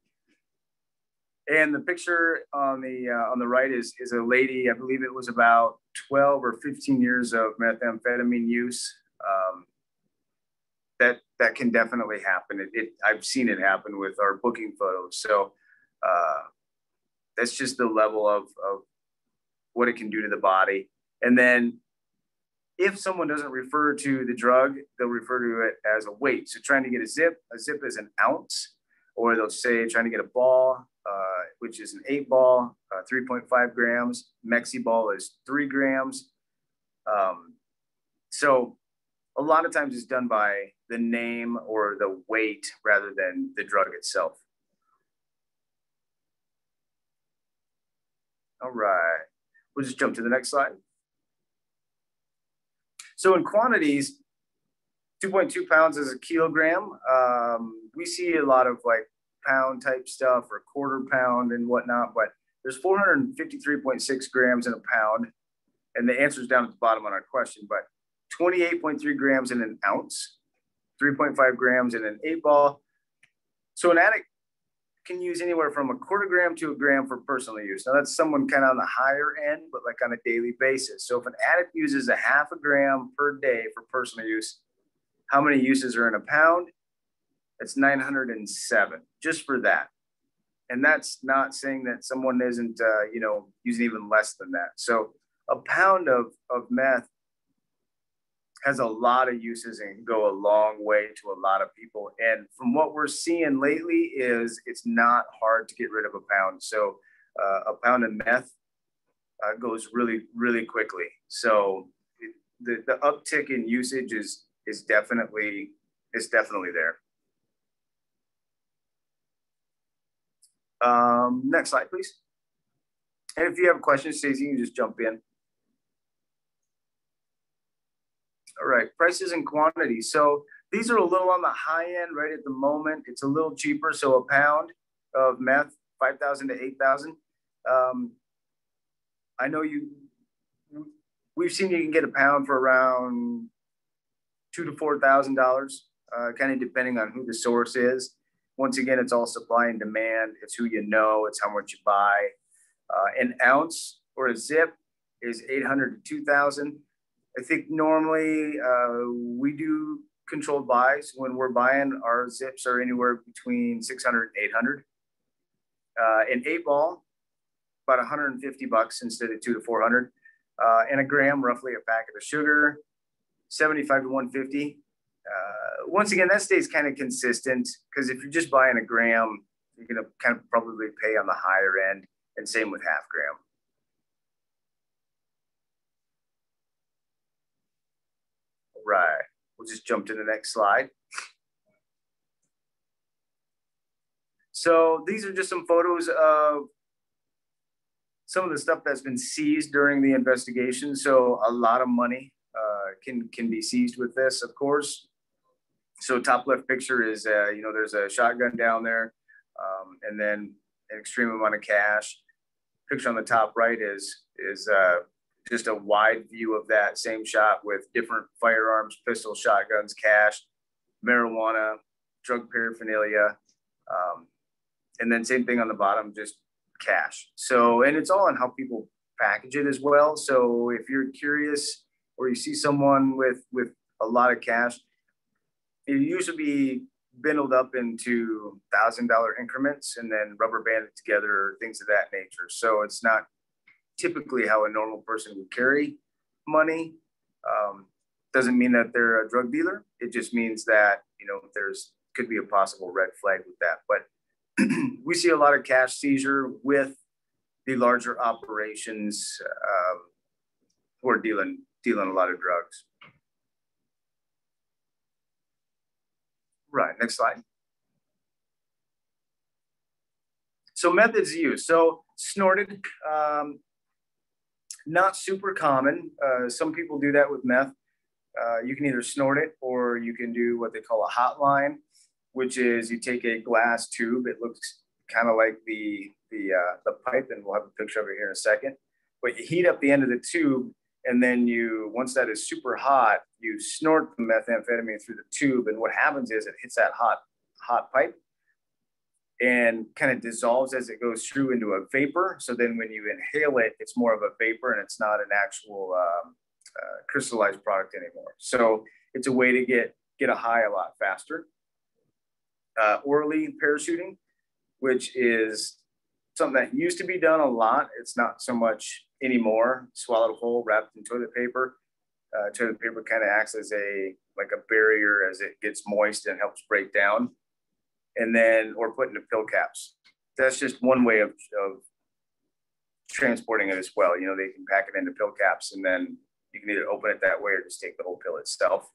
And the picture on the right is a lady, I believe it was about 12 or 15 years of methamphetamine use. That can definitely happen. I've seen it happen with our booking photos. So that's just the level of what it can do to the body. And then if someone doesn't refer to the drug, they'll refer to it as a weight. So trying to get a zip is an ounce, or they'll say trying to get a ball, which is an 8 ball, 3.5 grams. Mexi ball is 3 grams. So a lot of times it's done by the name or the weight rather than the drug itself. All right, we'll just jump to the next slide. So in quantities, 2.2 pounds is a kilogram. We see a lot of like pound type stuff or quarter pound and whatnot, but there's 453.6 grams in a pound. And the answer is down at the bottom on our question, but 28.3 grams in an ounce, 3.5 grams in an 8-ball. So an addict can use anywhere from a quarter gram to a gram for personal use. Now that's someone kind of on the higher end, but like on a daily basis. So if an addict uses a half a gram per day for personal use, how many uses are in a pound? It's 907 just for that. And that's not saying that someone isn't, using even less than that. So a pound of meth has a lot of uses and go a long way to a lot of people. And from what we're seeing lately is it's not hard to get rid of a pound. So a pound of meth goes really, really quickly. So the uptick in usage is definitely there. Next slide, please. And if you have questions, Stacey, you can just jump in. All right, prices and quantities. So these are a little on the high end right at the moment. It's a little cheaper. So a pound of meth, 5,000 to 8,000. I know we've seen you can get a pound for around $2,000 to $4,000, kind of depending on who the source is. Once again, it's all supply and demand. It's who you know. It's how much you buy. An ounce or a zip is 800 to 2,000. I think normally we do controlled buys. When we're buying, our zips are anywhere between 600 and 800. An 8-ball, about 150 bucks instead of 200 to 400. And a gram, roughly a packet of sugar, 75 to 150. Once again, that stays kind of consistent because if you're just buying a gram, you're going to kind of probably pay on the higher end, and same with half gram. All right, we'll just jump to the next slide. So these are just some photos of some of the stuff that's been seized during the investigation. So a lot of money can be seized with this, of course. So top left picture is, there's a shotgun down there, and then an extreme amount of cash. Picture on the top right is just a wide view of that same shot with different firearms, pistols, shotguns, cash, marijuana, drug paraphernalia, and then same thing on the bottom, just cash. So, and it's all on how people package it as well. So if you're curious or you see someone with a lot of cash, it usually be bundled up into $1,000 increments and then rubber banded together or things of that nature. So it's not typically how a normal person would carry money. Doesn't mean that they're a drug dealer. It just means that, there's could be a possible red flag with that. But we see a lot of cash seizure with the larger operations who are dealing a lot of drugs. Right, next slide. So methods used. So snorted, not super common. Some people do that with meth. You can either snort it or you can do what they call a hotline, which is you take a glass tube. It looks kind of like the pipe, and we'll have a picture of it here in a second. But you heat up the end of the tube, and then once that is super hot, you snort the methamphetamine through the tube. And what happens is it hits that hot pipe and kind of dissolves as it goes through into a vapor. So then when you inhale it, it's more of a vapor and it's not an actual crystallized product anymore. So it's a way to get a high a lot faster. Orally parachuting, which is something that used to be done a lot. It's not so much anymore. Swallowed whole, wrapped in toilet paper. Toilet paper kind of acts as a barrier as it gets moist and helps break down. And then, or put into pill caps. That's just one way of transporting it as well. They can pack it into pill caps, and then you can either open it that way or just take the whole pill itself.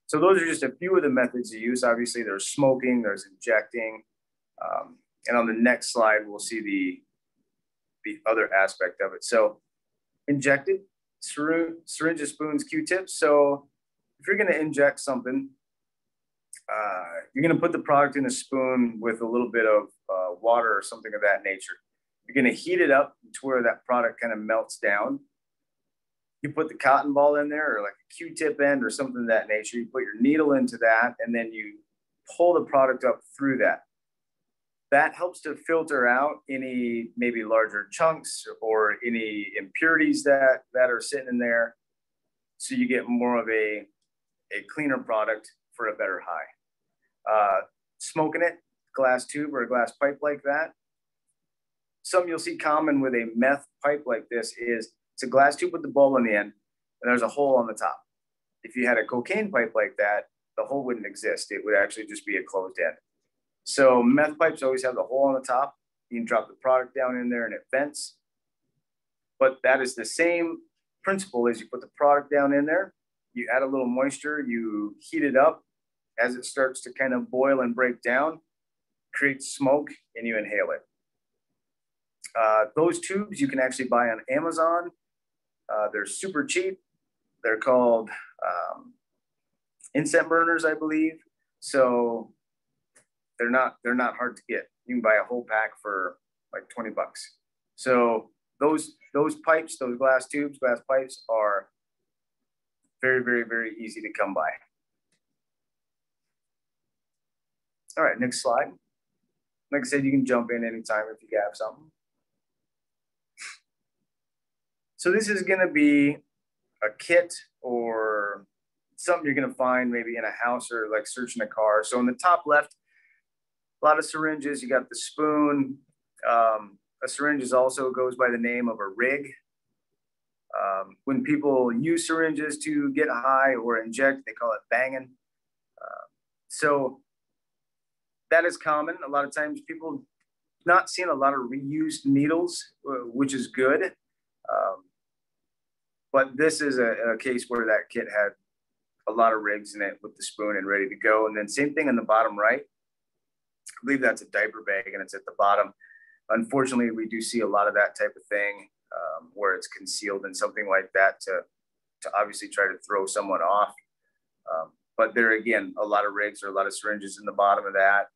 So those are just a few of the methods of use. Obviously, there's smoking, there's injecting. And on the next slide, we'll see the other aspect of it. So injected, syringes, spoons, Q-tips. So if you're going to inject something, you're going to put the product in a spoon with a little bit of water or something of that nature. You're going to heat it up to where that product kind of melts down. You put the cotton ball in there, or like a Q-tip end or something of that nature. You put your needle into that, and then you pull the product up through that. That helps to filter out any maybe larger chunks or any impurities that are sitting in there. So you get more of a cleaner product for a better high. Smoking it, glass tube or a glass pipe like that. Something you'll see common with a meth pipe like this is it's a glass tube with the bulb on the end, and there's a hole on the top. If you had a cocaine pipe like that, the hole wouldn't exist. It would actually just be a closed end. So meth pipes always have the hole on the top. You can drop the product down in there and it vents. But that is the same principle as you put the product down in there. You add a little moisture, you heat it up. As it starts to kind of boil and break down, creates smoke, and you inhale it. Those tubes you can actually buy on Amazon. They're super cheap. They're called incense burners, I believe. So they're not hard to get. You can buy a whole pack for like 20 bucks. So those pipes, those glass tubes, glass pipes are very, very, very easy to come by. All right, next slide. Like I said, you can jump in anytime if you have something. So this is gonna be a kit or something you're gonna find maybe in a house or like searching a car. So in the top left, a lot of syringes, you got the spoon. A syringe is also goes by the name of a rig. When people use syringes to get high or inject, they call it banging. So that is common. A lot of times people not seeing a lot of reused needles, which is good. But this is a case where that kit had a lot of rigs in it with the spoon and ready to go. And then same thing in the bottom right. I believe that's a diaper bag and it's at the bottom. Unfortunately, we do see a lot of that type of thing where it's concealed in something like that to obviously try to throw someone off. But there again, a lot of rigs or a lot of syringes in the bottom of that.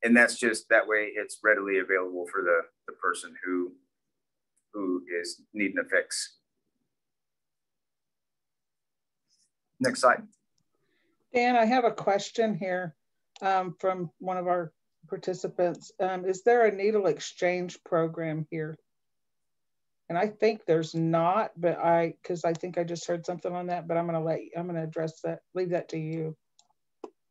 And that's just that way it's readily available for the person who is needing a fix. Next slide.
Dan, I have a question here from one of our participants. Is there a needle exchange program here? And I think there's not, but because I think I just heard something on that, but I'm gonna address that, leave that to you.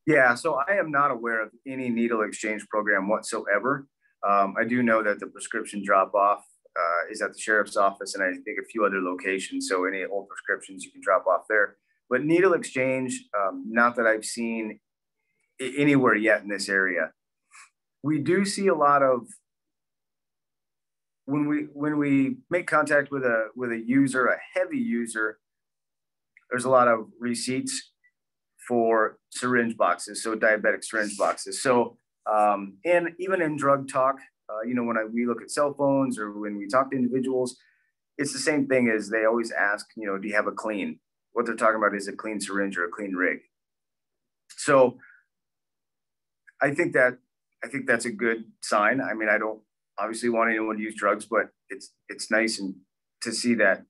Yeah, so I am not aware of any needle exchange program whatsoever. I do know that the prescription drop off is at the sheriff's office and I think a few other locations. So any old prescriptions you can drop off there. But needle exchange, not that I've seen anywhere yet in this area. We do see a lot of when we make contact with a user, a heavy user. There's a lot of receipts for syringe boxes, so diabetic syringe boxes. So and even in drug talk, you know, when we look at cell phones or when we talk to individuals, it's the same thing as they always ask, you know, do you have a clean? What they're talking about is a clean syringe or a clean rig. So I think that's a good sign. I mean, I don't obviously want anyone to use drugs, but it's nice and to see that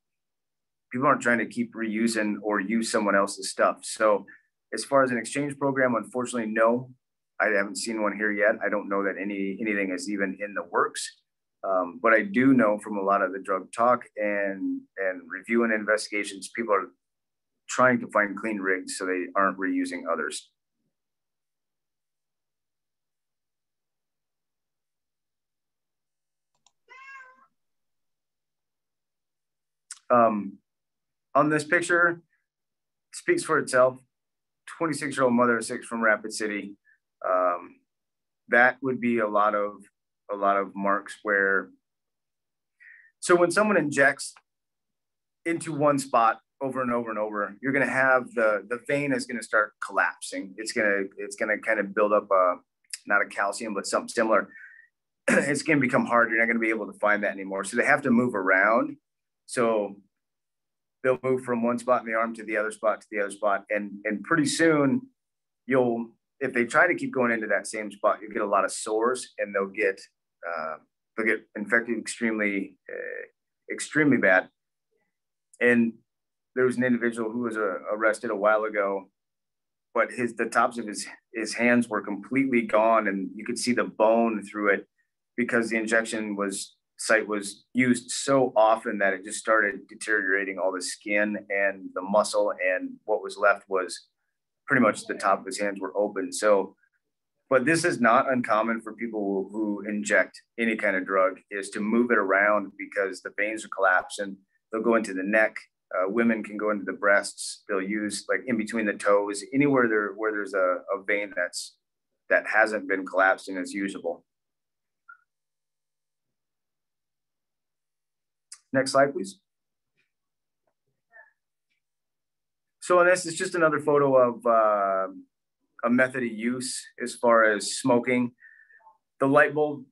people aren't trying to keep reusing or use someone else's stuff. So as far as an exchange program, unfortunately, no, I haven't seen one here yet. I don't know that anything is even in the works. But I do know from a lot of the drug talk and review and investigations, people are trying to find clean rigs so they aren't reusing others. On this picture, speaks for itself. 26-year-old mother of 6 from Rapid City. That would be a lot of marks where. So when someone injects into one spot over and over and over, you're going to have the vein is going to start collapsing. It's going to kind of build up not a calcium, but something similar. It's going to become hard. You're not going to be able to find that anymore. So they have to move around. So they'll move from one spot in the arm to the other spot to the other spot. And pretty soon if they try to keep going into that same spot, you get a lot of sores, and they'll get infected extremely bad. And there was an individual who was arrested a while ago, but the tops of his hands were completely gone, and you could see the bone through it because the injection site was used so often that it just started deteriorating all the skin and the muscle, and what was left was pretty much the top of his hands were open. So, but this is not uncommon for people who inject any kind of drug, is to move it around because the veins are collapsing. They'll go into the neck. Women can go into the breasts. They'll use like in between the toes, anywhere where there's a vein that hasn't been collapsed and is usable. Next slide, please. So this is just another photo of a method of use as far as smoking. The light bulb,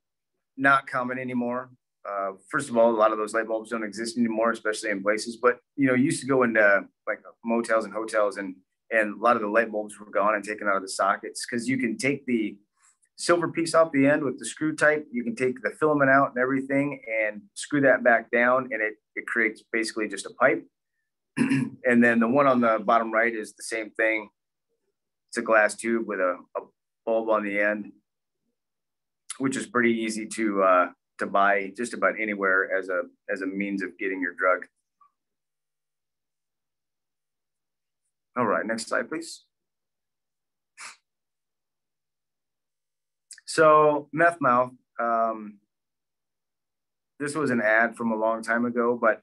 not common anymore. First of all, a lot of those light bulbs don't exist anymore, especially in places. But you used to go into like motels and hotels, and a lot of the light bulbs were gone and taken out of the sockets because you can take the silver piece off the end with the screw type. You can take the filament out and everything and screw that back down, and it creates basically just a pipe. And then the one on the bottom right is the same thing. It's a glass tube with a bulb on the end, which is pretty easy to buy just about anywhere as a means of getting your drug. All right, next slide, please. So meth mouth, this was an ad from a long time ago, but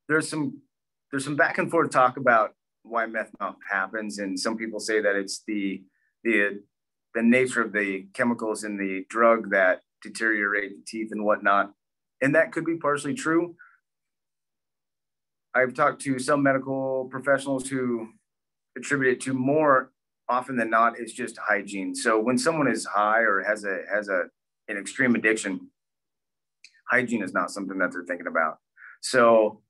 there's some back and forth talk about why meth mouth happens, and some people say that it's the nature of the chemicals in the drug that deteriorate the teeth and whatnot, and that could be partially true. I've talked to some medical professionals who attribute it to, more often than not, it's just hygiene. So when someone is high or has an extreme addiction, hygiene is not something that they're thinking about. So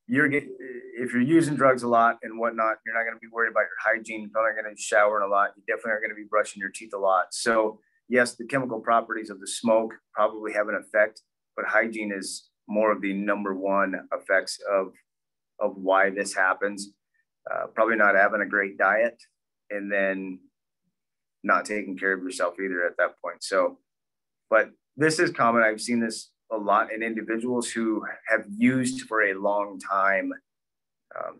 if you're using drugs a lot and whatnot, you're not going to be worried about your hygiene. You're probably going to shower a lot. You definitely are going to be brushing your teeth a lot. So yes, the chemical properties of the smoke probably have an effect, but hygiene is more of the number one effects of why this happens. Probably not having a great diet, and then not taking care of yourself either at that point. So, but this is common. I've seen this a lot in individuals who have used for a long time.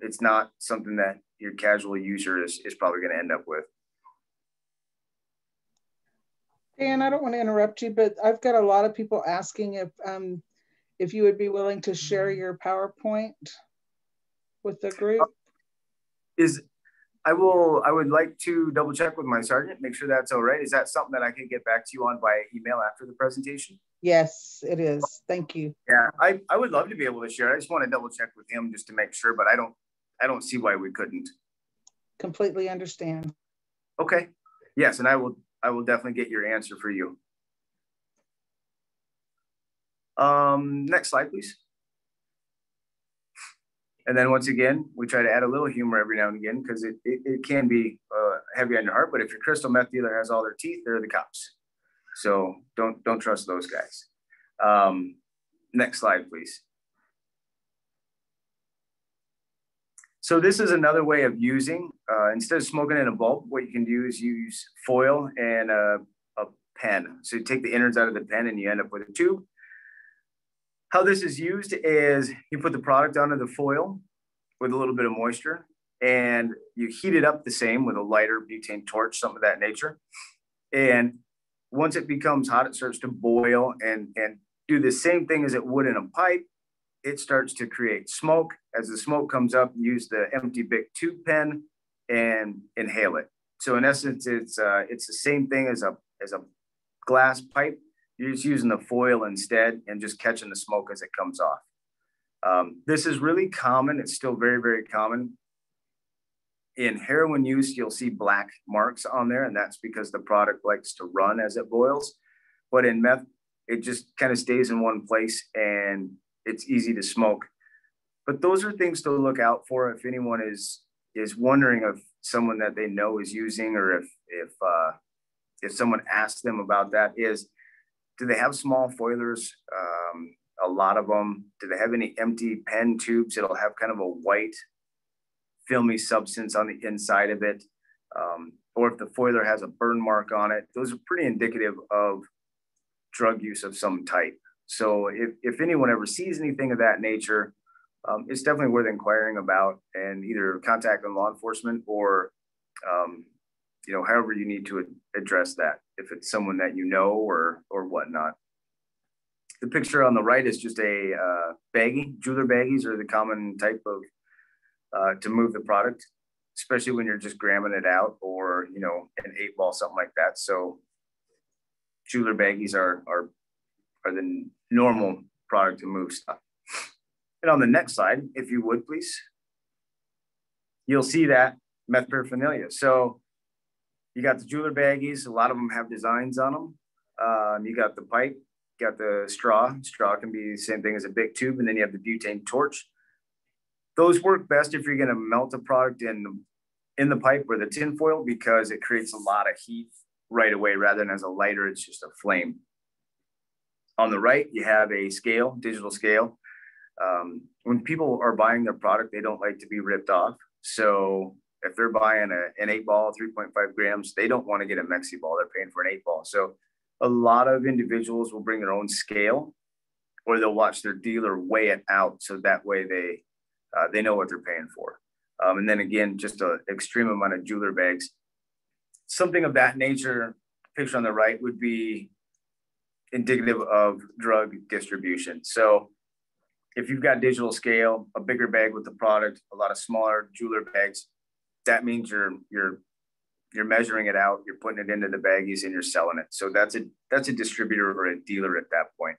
It's not something that your casual user is probably going to end up with.
Dan, I don't want to interrupt you, but I've got a lot of people asking if you would be willing to share your PowerPoint with the group. I would like to double check with my sergeant, make sure that's all right. Is that something that I can get back to you on by email after the presentation? Yes, it is. Thank you.
Yeah, I would love to be able to share. I just want to double check with him just to make sure, but I don't see why we couldn't.
Completely understand.
Okay. Yes, and I will definitely get your answer for you. Next slide, please. And then once again, we try to add a little humor every now and again because it can be heavy on your heart. But if your crystal meth dealer has all their teeth, they're the cops. So don't trust those guys. Next slide, please. So this is another way of using. Instead of smoking in a bulb, what you can do is use foil and a pen. So you take the innards out of the pen and you end up with a tube. How this is used is you put the product onto the foil with a little bit of moisture, and you heat it up the same with a lighter, butane torch, something of that nature. And once it becomes hot, it starts to boil and do the same thing as it would in a pipe. It starts to create smoke. As the smoke comes up, use the empty Bic tube pen and inhale it. So in essence, it's the same thing as a glass pipe. You're just using the foil instead and just catching the smoke as it comes off. This is really common. It's still very, very common. In heroin use, you'll see black marks on there, and that's because the product likes to run as it boils. But in meth, it just kind of stays in one place and it's easy to smoke. But those are things to look out for if anyone is is wondering if someone that they know is using, or if someone asks them about that, is do they have small foilers? A lot of them. Do they have any empty pen tubes that'll have kind of a white filmy substance on the inside of it? Or if the foiler has a burn mark on it, those are pretty indicative of drug use of some type. So if anyone ever sees anything of that nature, it's definitely worth inquiring about and either contacting law enforcement or, however you need to address that, if it's someone that you know or whatnot. The picture on the right is just a baggie. Jeweler baggies are the common type of to move the product, especially when you're just gramming it out, or an 8-ball, something like that. So jeweler baggies are the normal product to move stuff. And on the next slide, if you would please, you'll see that meth paraphernalia. So you got the jeweler baggies. A lot of them have designs on them. You got the pipe, you got the straw. Straw can be the same thing as a big tube, and then you have the butane torch. Those work best if you're going to melt a product in the pipe or the tin foil, because it creates a lot of heat right away, rather than as a lighter, it's just a flame. On the right, you have a scale, digital scale. When people are buying their product, they don't like to be ripped off. So if they're buying an 8-ball, 3.5 grams, they don't want to get a Mexi ball. They're paying for an 8-ball. So a lot of individuals will bring their own scale, or they'll watch their dealer weigh it out, so that way they know what they're paying for. And then again, just an extreme amount of jeweler bags. Something of that nature, picture on the right, would be indicative of drug distribution. So if you've got digital scale, a bigger bag with the product, a lot of smaller jeweler bags, that means you're measuring it out, you're putting it into the baggies, and you're selling it. So that's a distributor or a dealer at that point.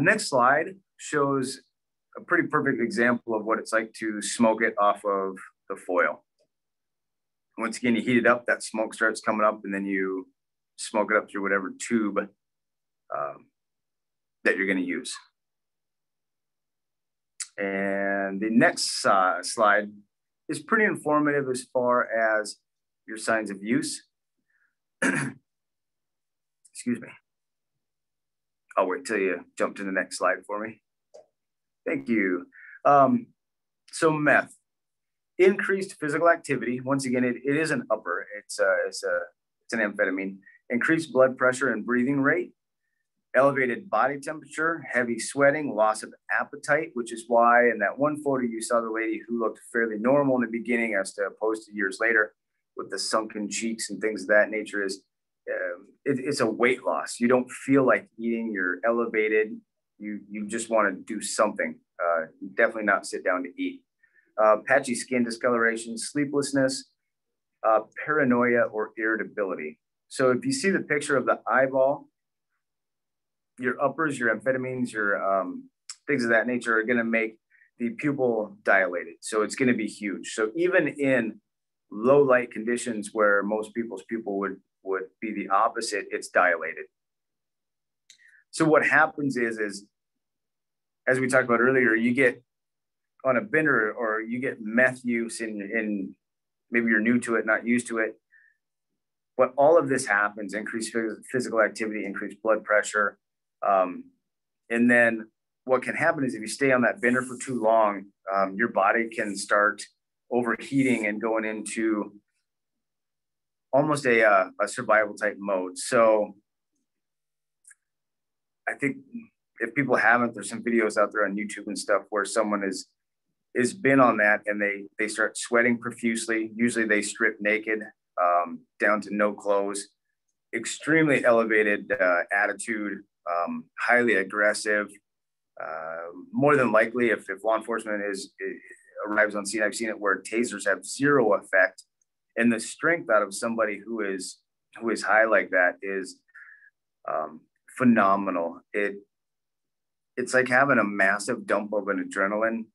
Next slide shows a pretty perfect example of what it's like to smoke it off of the foil. Once again, you heat it up, that smoke starts coming up, and then you smoke it up through whatever tube that you're going to use. And the next slide is pretty informative as far as your signs of use. Excuse me. I'll wait till you jump to the next slide for me. Thank you. So meth, increased physical activity. Once again, it is an upper. It's an amphetamine. Increased blood pressure and breathing rate, elevated body temperature, heavy sweating, loss of appetite, which is why in that one photo you saw the lady who looked fairly normal in the beginning as opposed to years later with the sunken cheeks and things of that nature, is it's a weight loss. You don't feel like eating, you're elevated. You just want to do something. Definitely not sit down to eat. Patchy skin discoloration, sleeplessness, paranoia, or irritability. So if you see the picture of the eyeball, your uppers, your amphetamines, your things of that nature are going to make the pupil dilated. So it's going to be huge. So even in low light conditions where most people's pupil would be the opposite, it's dilated. So what happens is as we talked about earlier, you get on a bender or you get meth use in maybe you're new to it, not used to it. But all of this happens, increased physical activity, increased blood pressure. And then what can happen is if you stay on that bender for too long, your body can start overheating and going into almost a survival type mode. So I think if people haven't, there's some videos out there on YouTube and stuff where someone is been on that and they start sweating profusely. Usually they strip naked, down to no clothes, extremely elevated attitude, highly aggressive. More than likely, if law enforcement arrives on scene, I've seen it where tasers have zero effect, and the strength out of somebody who is high like that is phenomenal. It's like having a massive dump of an adrenaline,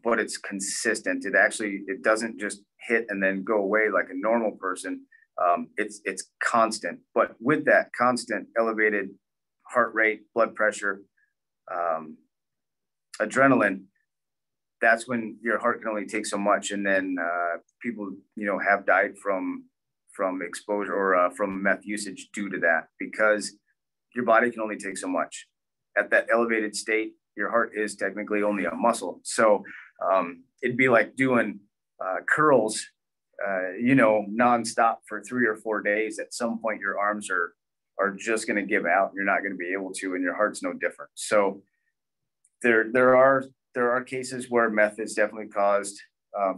but it's consistent. It doesn't just hit and then go away like a normal person. It's constant, but with that constant elevated heart rate, blood pressure, adrenaline, that's when your heart can only take so much. And then people, have died from exposure or from meth usage due to that, because your body can only take so much. At that elevated state, your heart is technically only a muscle. So it'd be like doing curls, nonstop for 3 or 4 days. At some point, your arms are just going to give out. You're not going to be able to, and your heart's no different. So there are cases where meth has definitely caused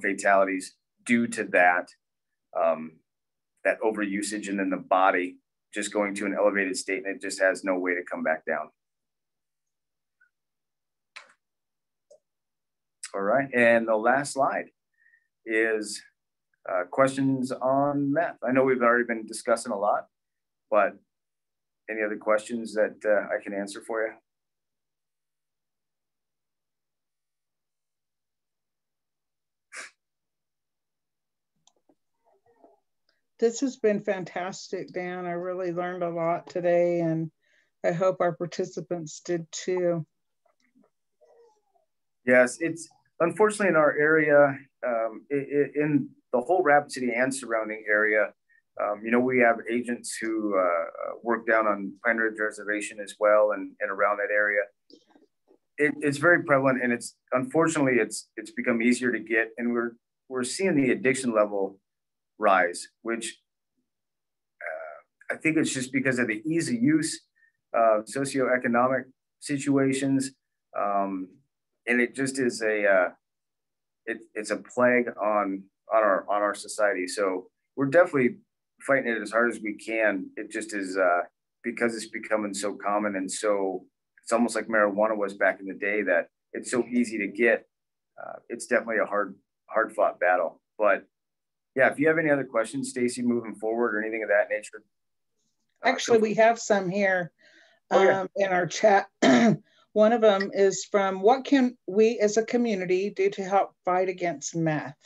fatalities due to that overusage, and then the body just going to an elevated state, and it just has no way to come back down. All right, and the last slide is questions on meth. I know we've already been discussing a lot, but any other questions that I can answer for you?
This has been fantastic, Dan. I really learned a lot today, and I hope our participants did too.
Yes, it's unfortunately in our area, in the whole Rapid City and surrounding area, we have agents who work down on Pine Ridge Reservation as well, and around that area. It's very prevalent, and it's become easier to get, and we're seeing the addiction level rise, which I think it's just because of the ease of use, socioeconomic situations, and it just is it's a plague on our society. So we're definitely fighting it as hard as we can. It just is because it's becoming so common, and so it's almost like marijuana was back in the day, that it's so easy to get. It's definitely a hard fought battle. But yeah, if you have any other questions, Stacy, moving forward or anything of that nature.
Actually, we have some here in our chat. One of them is from, what can we as a community do to help fight against meth?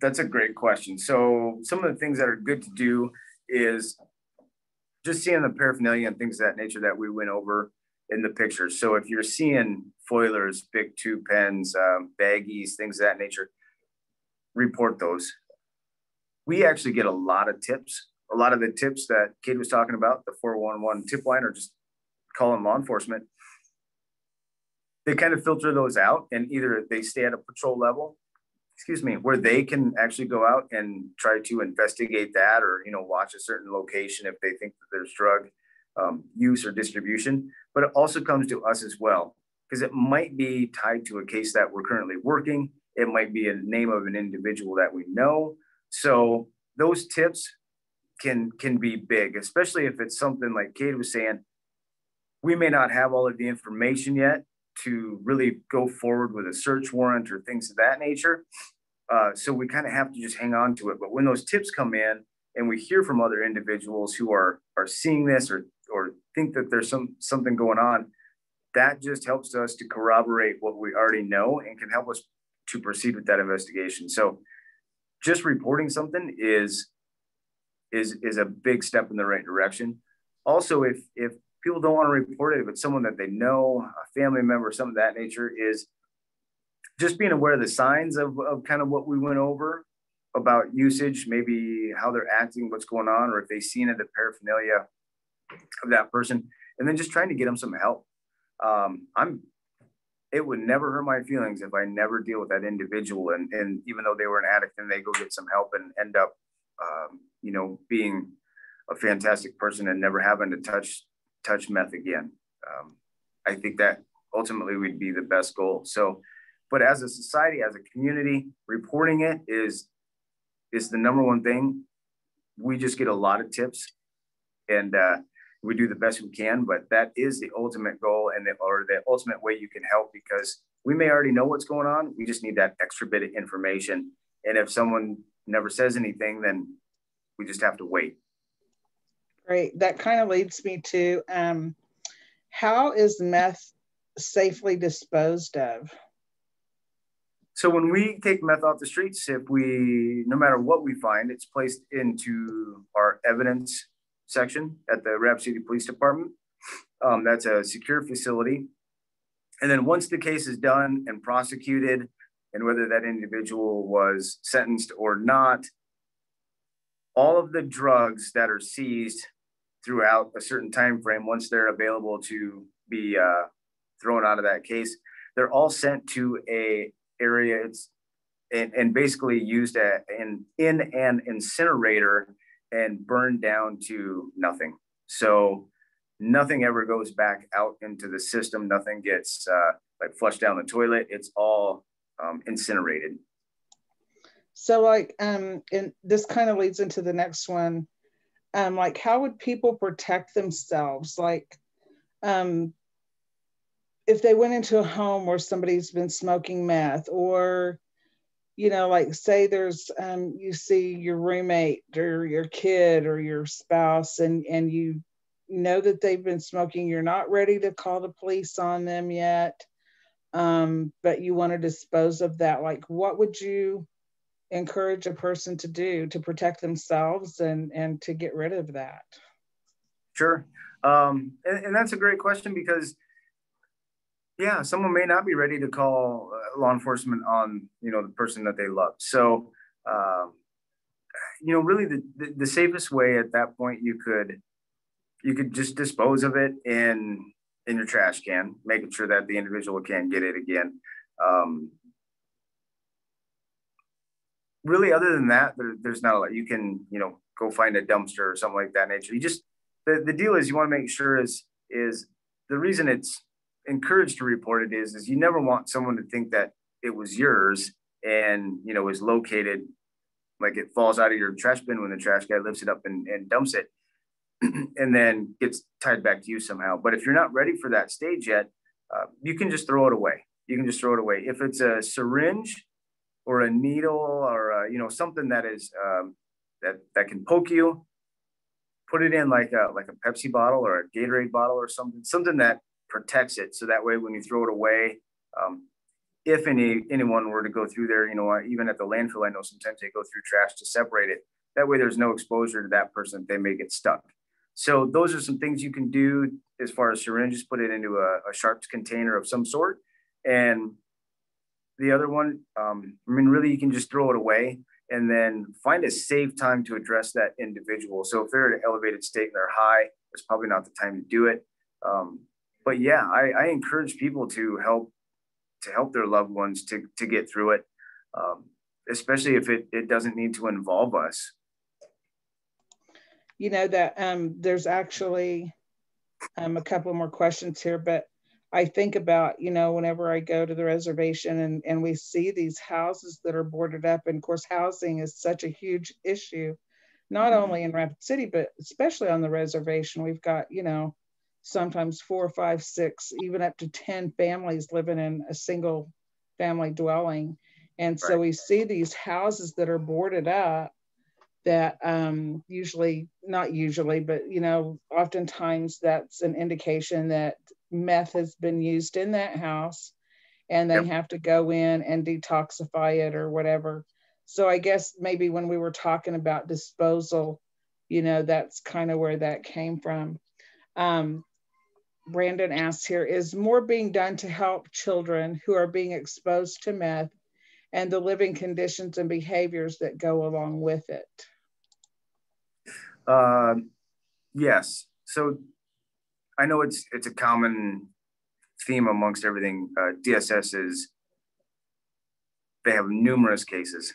That's a great question. So some of the things that are good to do is just seeing the paraphernalia and things of that nature that we went over in the pictures. So if you're seeing foilers, big tube pens, baggies, things of that nature, report those. We actually get a lot of tips. A lot of the tips that Kate was talking about, the 411 tip line, or just calling law enforcement, they kind of filter those out, and either they stay at a patrol level, where they can actually go out and try to investigate that, or watch a certain location if they think that there's drug use or distribution. But it also comes to us as well, because it might be tied to a case that we're currently working. It might be a name of an individual that we know. So those tips can be big, especially if it's something like Kate was saying. We may not have all of the information yet to really go forward with a search warrant or things of that nature. So we kind of have to just hang on to it. But when those tips come in and we hear from other individuals who are seeing this or think that there's something going on, that just helps us to corroborate what we already know and can help us to proceed with that investigation. So just reporting something is a big step in the right direction. Also, if people don't want to report it, if it's someone that they know, a family member, something of that nature, is just being aware of the signs of kind of what we went over about usage, maybe how they're acting, what's going on, or if they've seen the paraphernalia of that person, and then just trying to get them some help. It would never hurt my feelings if I never deal with that individual, and even though they were an addict, and they go get some help and end up, being a fantastic person and never having to touch meth again. I think that ultimately would be the best goal. So, but as a society, as a community, reporting it is the number one thing. We just get a lot of tips, and we do the best we can, but that is the ultimate goal and the ultimate way you can help, because we may already know what's going on. We just need that extra bit of information. And if someone never says anything, then we just have to wait.
Great. That kind of leads me to, how is meth safely disposed of?
So when we take meth off the streets, no matter what we find, it's placed into our evidence section at the Rapid City Police Department. That's a secure facility. And then once the case is done and prosecuted, and whether that individual was sentenced or not, all of the drugs that are seized throughout a certain time frame, once they're available to be thrown out of that case, they're all sent to a area and basically used in an incinerator and burned down to nothing. So nothing ever goes back out into the system. Nothing gets like flushed down the toilet. It's all incinerated.
So like, and this kind of leads into the next one. Like, how would people protect themselves? Like, if they went into a home where somebody's been smoking meth, or, you know, like say there's, you see your roommate or your kid or your spouse, and you know that they've been smoking, you're not ready to call the police on them yet, but you want to dispose of that. Like, what would you encourage a person to do to protect themselves and to get rid of that?
Sure. And that's a great question, because yeah, someone may not be ready to call law enforcement on, you know, the person that they love. So, you know, really the safest way at that point, you could just dispose of it in your trash can, making sure that the individual can't get it again. Really, other than that, there's not a lot. You can, you know, go find a dumpster or something like that nature. You just, the deal is, you want to make sure is the reason it's encouraged to report it is you never want someone to think that it was yours and, you know, is located, like it falls out of your trash bin when the trash guy lifts it up and dumps it and then gets tied back to you somehow. But if you're not ready for that stage yet, you can just throw it away. You can just throw it away. If it's a syringe or a needle or you know, something that is that can poke you, put it in like a Pepsi bottle or a Gatorade bottle or something that protects it. So that way, when you throw it away, if anyone were to go through there, you know, even at the landfill, I know sometimes they go through trash to separate it. That way, there's no exposure to that person. They may get stuck. So those are some things you can do as far as syringes. Put it into a sharps container of some sort. And the other one, I mean, really, you can just throw it away and then find a safe time to address that individual. So if they're at an elevated state and they're high, it's probably not the time to do it. But yeah, I encourage people to help their loved ones to get through it, especially if it doesn't need to involve us.
You know that there's actually a couple more questions here, but I think about, you know, whenever I go to the reservation and we see these houses that are boarded up, and of course, housing is such a huge issue, not only in Rapid City, but especially on the reservation. We've got, you know, sometimes 4, 5, 6, even up to 10 families living in a single family dwelling. And so we see these houses that are boarded up that not usually, but, you know, oftentimes that's an indication that meth has been used in that house, and they have to go in and detoxify it or whatever. So I guess maybe when we were talking about disposal, you know, that's kind of where that came from. Brandon asks here, is more being done to help children who are being exposed to meth and the living conditions and behaviors that go along with it?
Yes. So I know it's a common theme amongst everything. DSS they have numerous cases.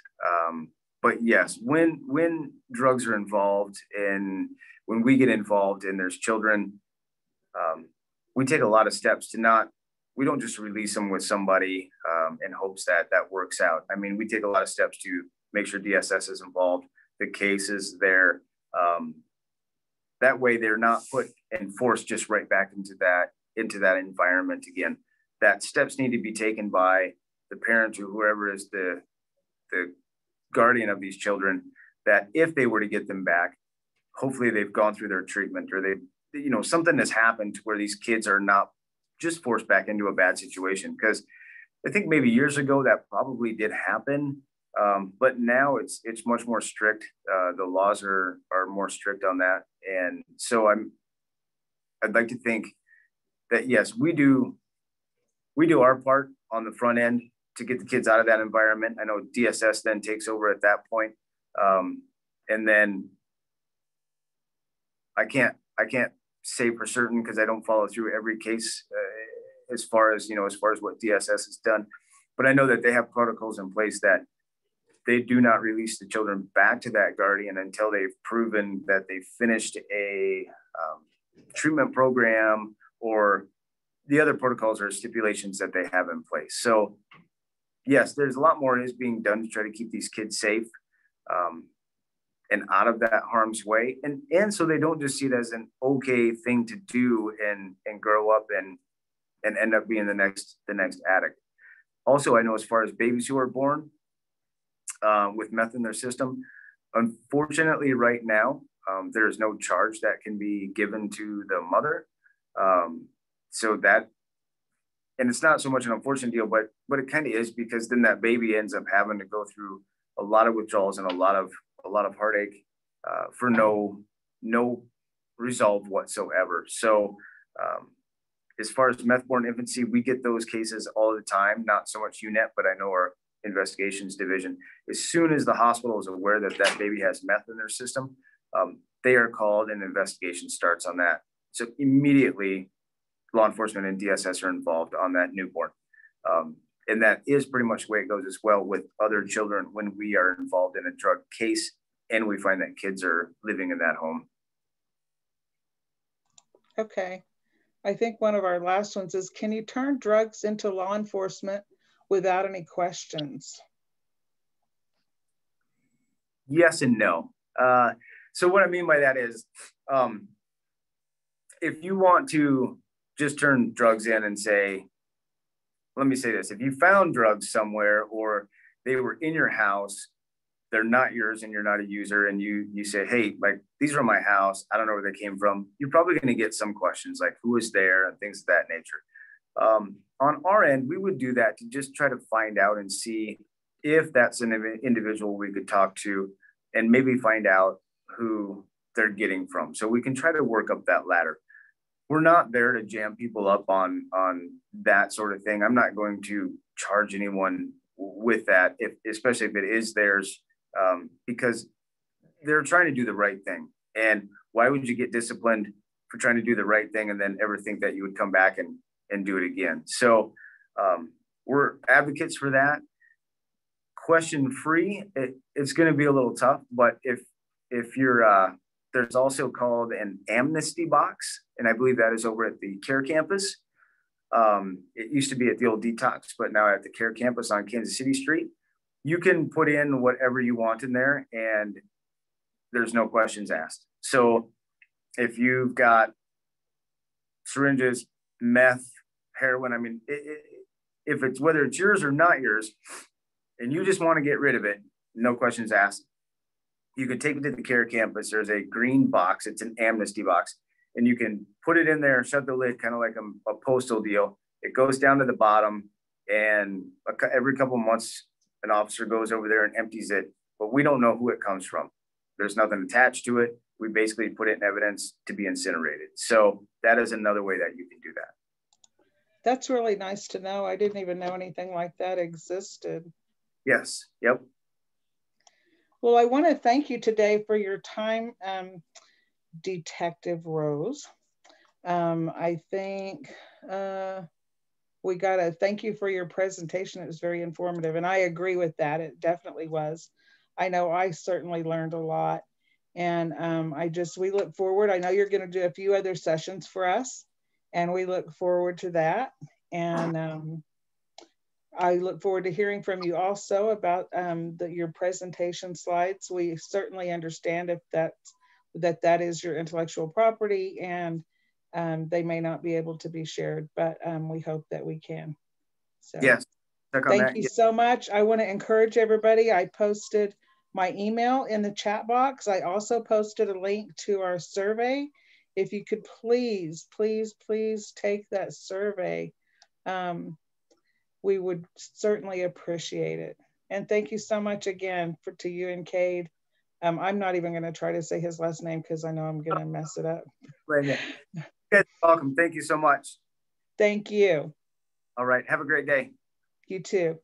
But yes, when drugs are involved and when we get involved and there's children, we take a lot of steps we don't just release them with somebody in hopes that works out. I mean, we take a lot of steps to make sure DSS is involved, the case is there. That way they're not put and forced just right back into that environment again. That steps need to be taken by the parent or whoever is the guardian of these children, that if they were to get them back, hopefully they've gone through their treatment, or you know, something has happened to where these kids are not just forced back into a bad situation. Because I think maybe years ago that probably did happen. But now it's much more strict. The laws are more strict on that. And so I'd like to think that, yes, we do we do our part on the front end to get the kids out of that environment. I know DSS then takes over at that point. And then I can't say for certain because I don't follow through every case as far as what DSS has done. But I know that they have protocols in place that they do not release the children back to that guardian until they've proven that they finished a treatment program, or the other protocols or stipulations that they have in place. So yes, there's a lot more is being done to try to keep these kids safe and out of that harm's way. And so they don't just see it as an okay thing to do and grow up and end up being the next addict. Also, I know as far as babies who are born with meth in their system, unfortunately right now, there is no charge that can be given to the mother. So that, and it's not so much an unfortunate deal, but it kind of is, because then that baby ends up having to go through a lot of withdrawals and a lot of heartache for no resolve whatsoever. So as far as meth-borne infancy, we get those cases all the time, not so much UNET, but I know our investigations division, as soon as the hospital is aware that that baby has meth in their system, they are called and investigation starts on that. So immediately law enforcement and DSS are involved on that newborn. And that is pretty much the way it goes as well with other children when we are involved in a drug case and we find that kids are living in that home.
Okay. I think one of our last ones is, can you turn drugs into law enforcement without any questions?
Yes and no. So what I mean by that is, if you want to just turn drugs in and say, let me say this, if you found drugs somewhere or they were in your house, they're not yours and you're not a user, and you say, hey, like, these are my house, I don't know where they came from, you're probably going to get some questions like who was there and things of that nature. On our end, we would do that to just try to find out and see if that's an individual we could talk to and maybe find out who they're getting from. So we can try to work up that ladder. We're not there to jam people up on that sort of thing. I'm not going to charge anyone with that, especially if it is theirs, because they're trying to do the right thing. And why would you get disciplined for trying to do the right thing and then ever think that you would come back and do it again? So we're advocates for that. Question free, it's going to be a little tough, but if you're there's also called an amnesty box, and I believe that is over at the CARE campus. It used to be at the old Detox, but now at the CARE campus on Kansas City Street. You can put in whatever you want in there, and there's no questions asked. So if you've got syringes, meth, heroin, I mean, if it's whether it's yours or not yours, and you just want to get rid of it, no questions asked. You can take it to the CARE campus. There's a green box. It's an amnesty box. And you can put it in there, shut the lid, kind of like a postal deal. It goes down to the bottom. And every couple of months, an officer goes over there and empties it. But we don't know who it comes from. There's nothing attached to it. We basically put it in evidence to be incinerated. So that is another way that you can do that.
That's really nice to know. I didn't even know anything like that existed.
Yes. Yep.
Well, I want to thank you today for your time, Detective Rose. I think we got to thank you for your presentation. It was very informative, and I agree with that. It definitely was. I know I certainly learned a lot, and we look forward. I know you're going to do a few other sessions for us, and we look forward to that. And I look forward to hearing from you also about your presentation slides. We certainly understand if that is your intellectual property, and they may not be able to be shared, but we hope that we can. So
yes,
thank you so much. I want to encourage everybody. I posted my email in the chat box. I also posted a link to our survey. If you could please, please, please take that survey. We would certainly appreciate it. And thank you so much again to you and Cade. I'm not even going to try to say his last name because I know I'm going to mess it up.
You're welcome. Thank you so much.
Thank you.
All right. Have a great day.
You too.